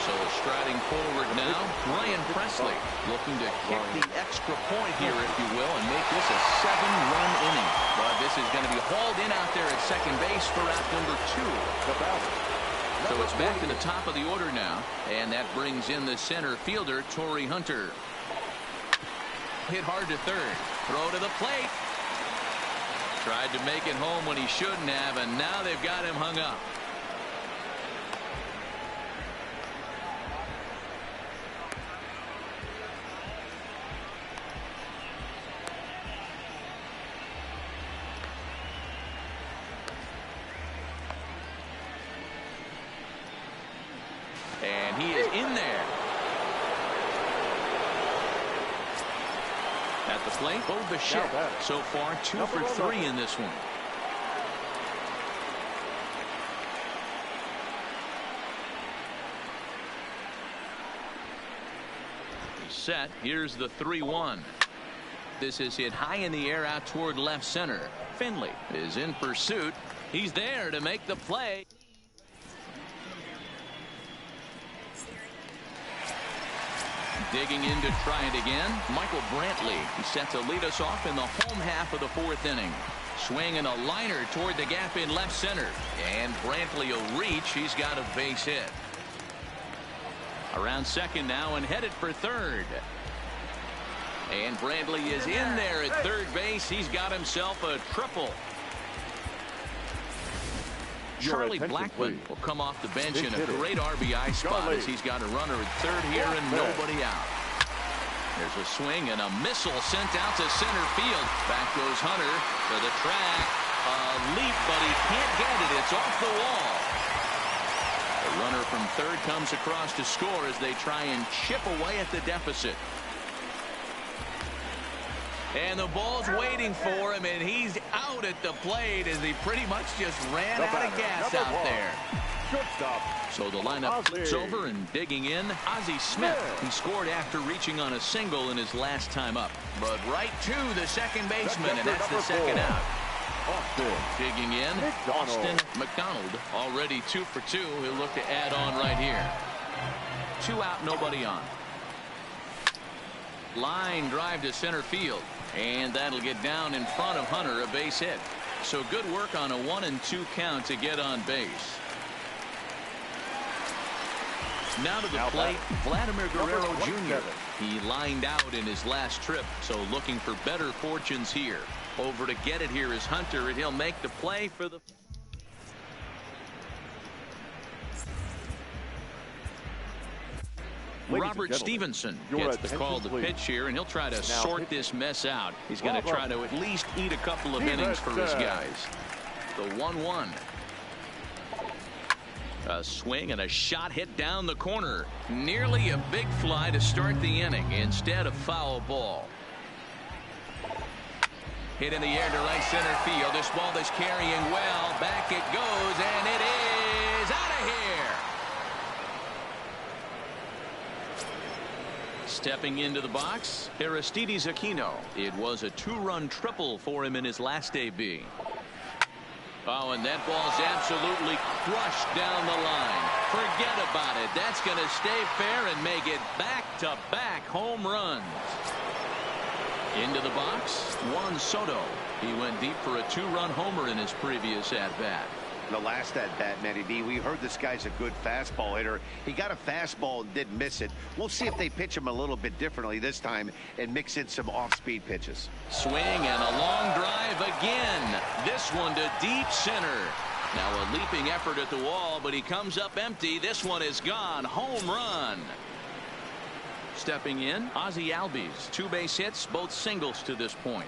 So striding forward now, Ryan Presley looking to kick the extra point here, if you will, and make this a 7-run inning. But this is going to be hauled in out there at second base for out number 2. So it's back to the top of the order now, and that brings in the center fielder, Torrey Hunter. Hit hard to third. Throw to the plate. Tried to make it home when he shouldn't have, and now they've got him hung up. And he is in there. At the plate, Bichette. So far, 2 for 3 in this one. Set. Here's the 3-1. This is hit high in the air out toward left center. Finley is in pursuit. He's there to make the play. Digging in to try it again, Michael Brantley. He's set to lead us off in the home half of the 4th inning. Swinging a liner toward the gap in left center. And Brantley will reach. He's got a base hit. Around second now and headed for third. And Brantley is in there at third base. He's got himself a triple. Charlie Blackmon will come off the bench in a great RBI spot as he's got a runner at third here and nobody out. There's a swing and a missile sent out to center field. Back goes Hunter to the track. A leap, but he can't get it. It's off the wall. The runner from third comes across to score as they try and chip away at the deficit. And the ball's waiting for him, and he's out at the plate as he pretty much just ran out of gas out there. So the lineup flips over and digging in, Ozzie Smith. He scored after reaching on a single in his last time up. But right to the second baseman, and that's the second out. Digging in, Austin McDonald, already 2 for 2. He'll look to add on right here. 2 out, nobody on. Line drive to center field, and that'll get down in front of Hunter, a base hit. So good work on a 1-2 count to get on base. Now to the plate, Vladimir Guerrero Jr. He lined out in his last trip, so looking for better fortunes here. Over to get it here is Hunter, and he'll make the play for the... Robert Stevenson gets the call to pitch here, and he'll try to sort this mess out. He's going to try to at least eat a couple of innings for his guys. The 1-1. A swing and a shot hit down the corner. Nearly a big fly to start the inning instead of foul ball. Hit in the air to right center field. This ball is carrying well. Back it goes, and it is out of here. Stepping into the box, Aristides Aquino. It was a 2-run triple for him in his last AB. Oh, and that ball's absolutely crushed down the line. Forget about it. That's going to stay fair and make it back-to-back home runs. Into the box, Juan Soto. He went deep for a 2-run homer in his previous at-bat. The last at-bat, Matty D, we heard this guy's a good fastball hitter. He got a fastball and didn't miss it. We'll see if they pitch him a little bit differently this time and mix in some off-speed pitches. Swing and a long drive again. This one to deep center. Now a leaping effort at the wall, but he comes up empty. This one is gone. Home run. Stepping in, Ozzie Albies. 2 base hits, both singles to this point.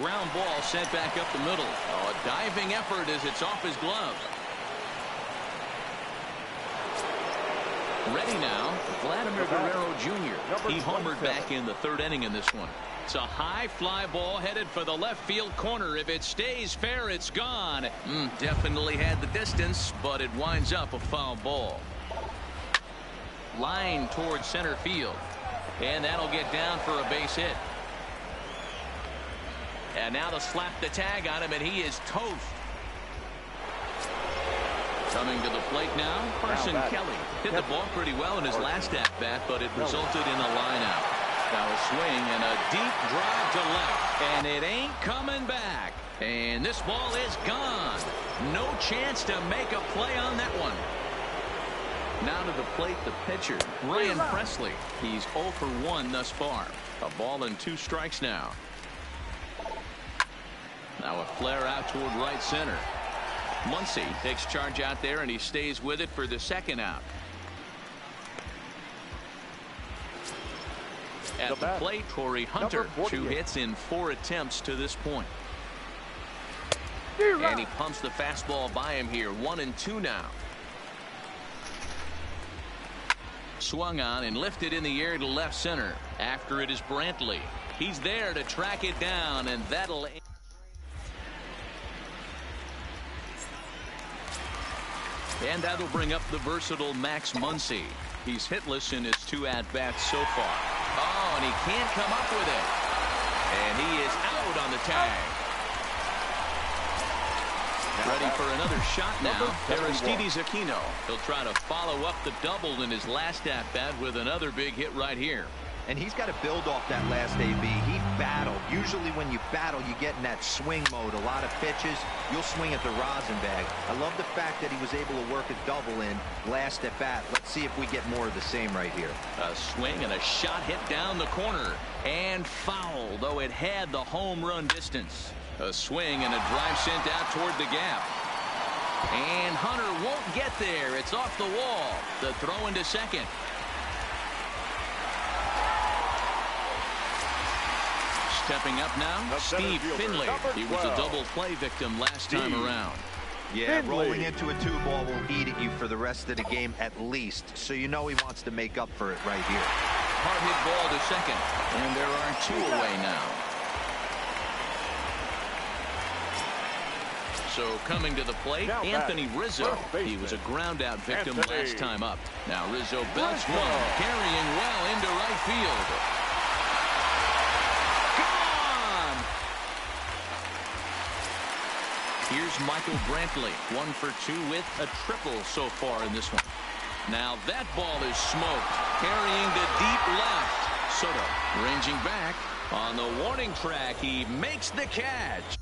Ground ball sent back up the middle. Oh, a diving effort as it's off his glove. Ready now, Vladimir Guerrero Jr. He homered back in the 3rd inning in this one. It's a high fly ball headed for the left field corner. If it stays fair, it's gone. Definitely had the distance, but it winds up a foul ball. Line towards center field, and that'll get down for a base hit. And now they'll slap the tag on him, and he is toast. Coming to the plate now, Carson Kelly. Hit the ball pretty well in his last at-bat, but it resulted in a line-out. Now a swing and a deep drive to left, and it ain't coming back. And this ball is gone. No chance to make a play on that one. Now to the plate, the pitcher, Ryan Presley. He's 0 for 1 thus far. A ball and 2 strikes now. Now a flare out toward right center. Muncy takes charge out there, and he stays with it for the 2nd out. At the plate, Corey Hunter. 2 hits in 4 attempts to this point. And he pumps the fastball by him here. 1-2 now. Swung on and lifted in the air to left center. After it is Brantley. He's there to track it down, and that'll... And that'll bring up the versatile Max Muncy. He's hitless in his 2 at-bats so far. Oh, and he can't come up with it. And he is out on the tag. Ready for another shot now. Aristides Aquino. He'll try to follow up the double in his last at-bat with another big hit right here. And he's got to build off that last AB. He battle. Usually when you battle, you get in that swing mode. A lot of pitches, you'll swing at the rosin bag. I love the fact that he was able to work a double in last at bat. Let's see if we get more of the same right here. A swing and a shot hit down the corner. And foul, though it had the home run distance. A swing and a drive sent out toward the gap. And Hunter won't get there. It's off the wall. The throw into second. Stepping up now, Steve Finley. He was a double play victim last time around. Yeah, rolling into a 2-ball will eat at you for the rest of the game at least. So you know he wants to make up for it right here. Hard hit ball to second. And there are 2 away now. So coming to the plate, Anthony Rizzo. He was a ground out victim last time up. Now Rizzo belts one, carrying well into right field. Here's Michael Brantley, 1 for 2 with a triple so far in this one. Now that ball is smoked, carrying to deep left. Soto ranging back on the warning track. He makes the catch.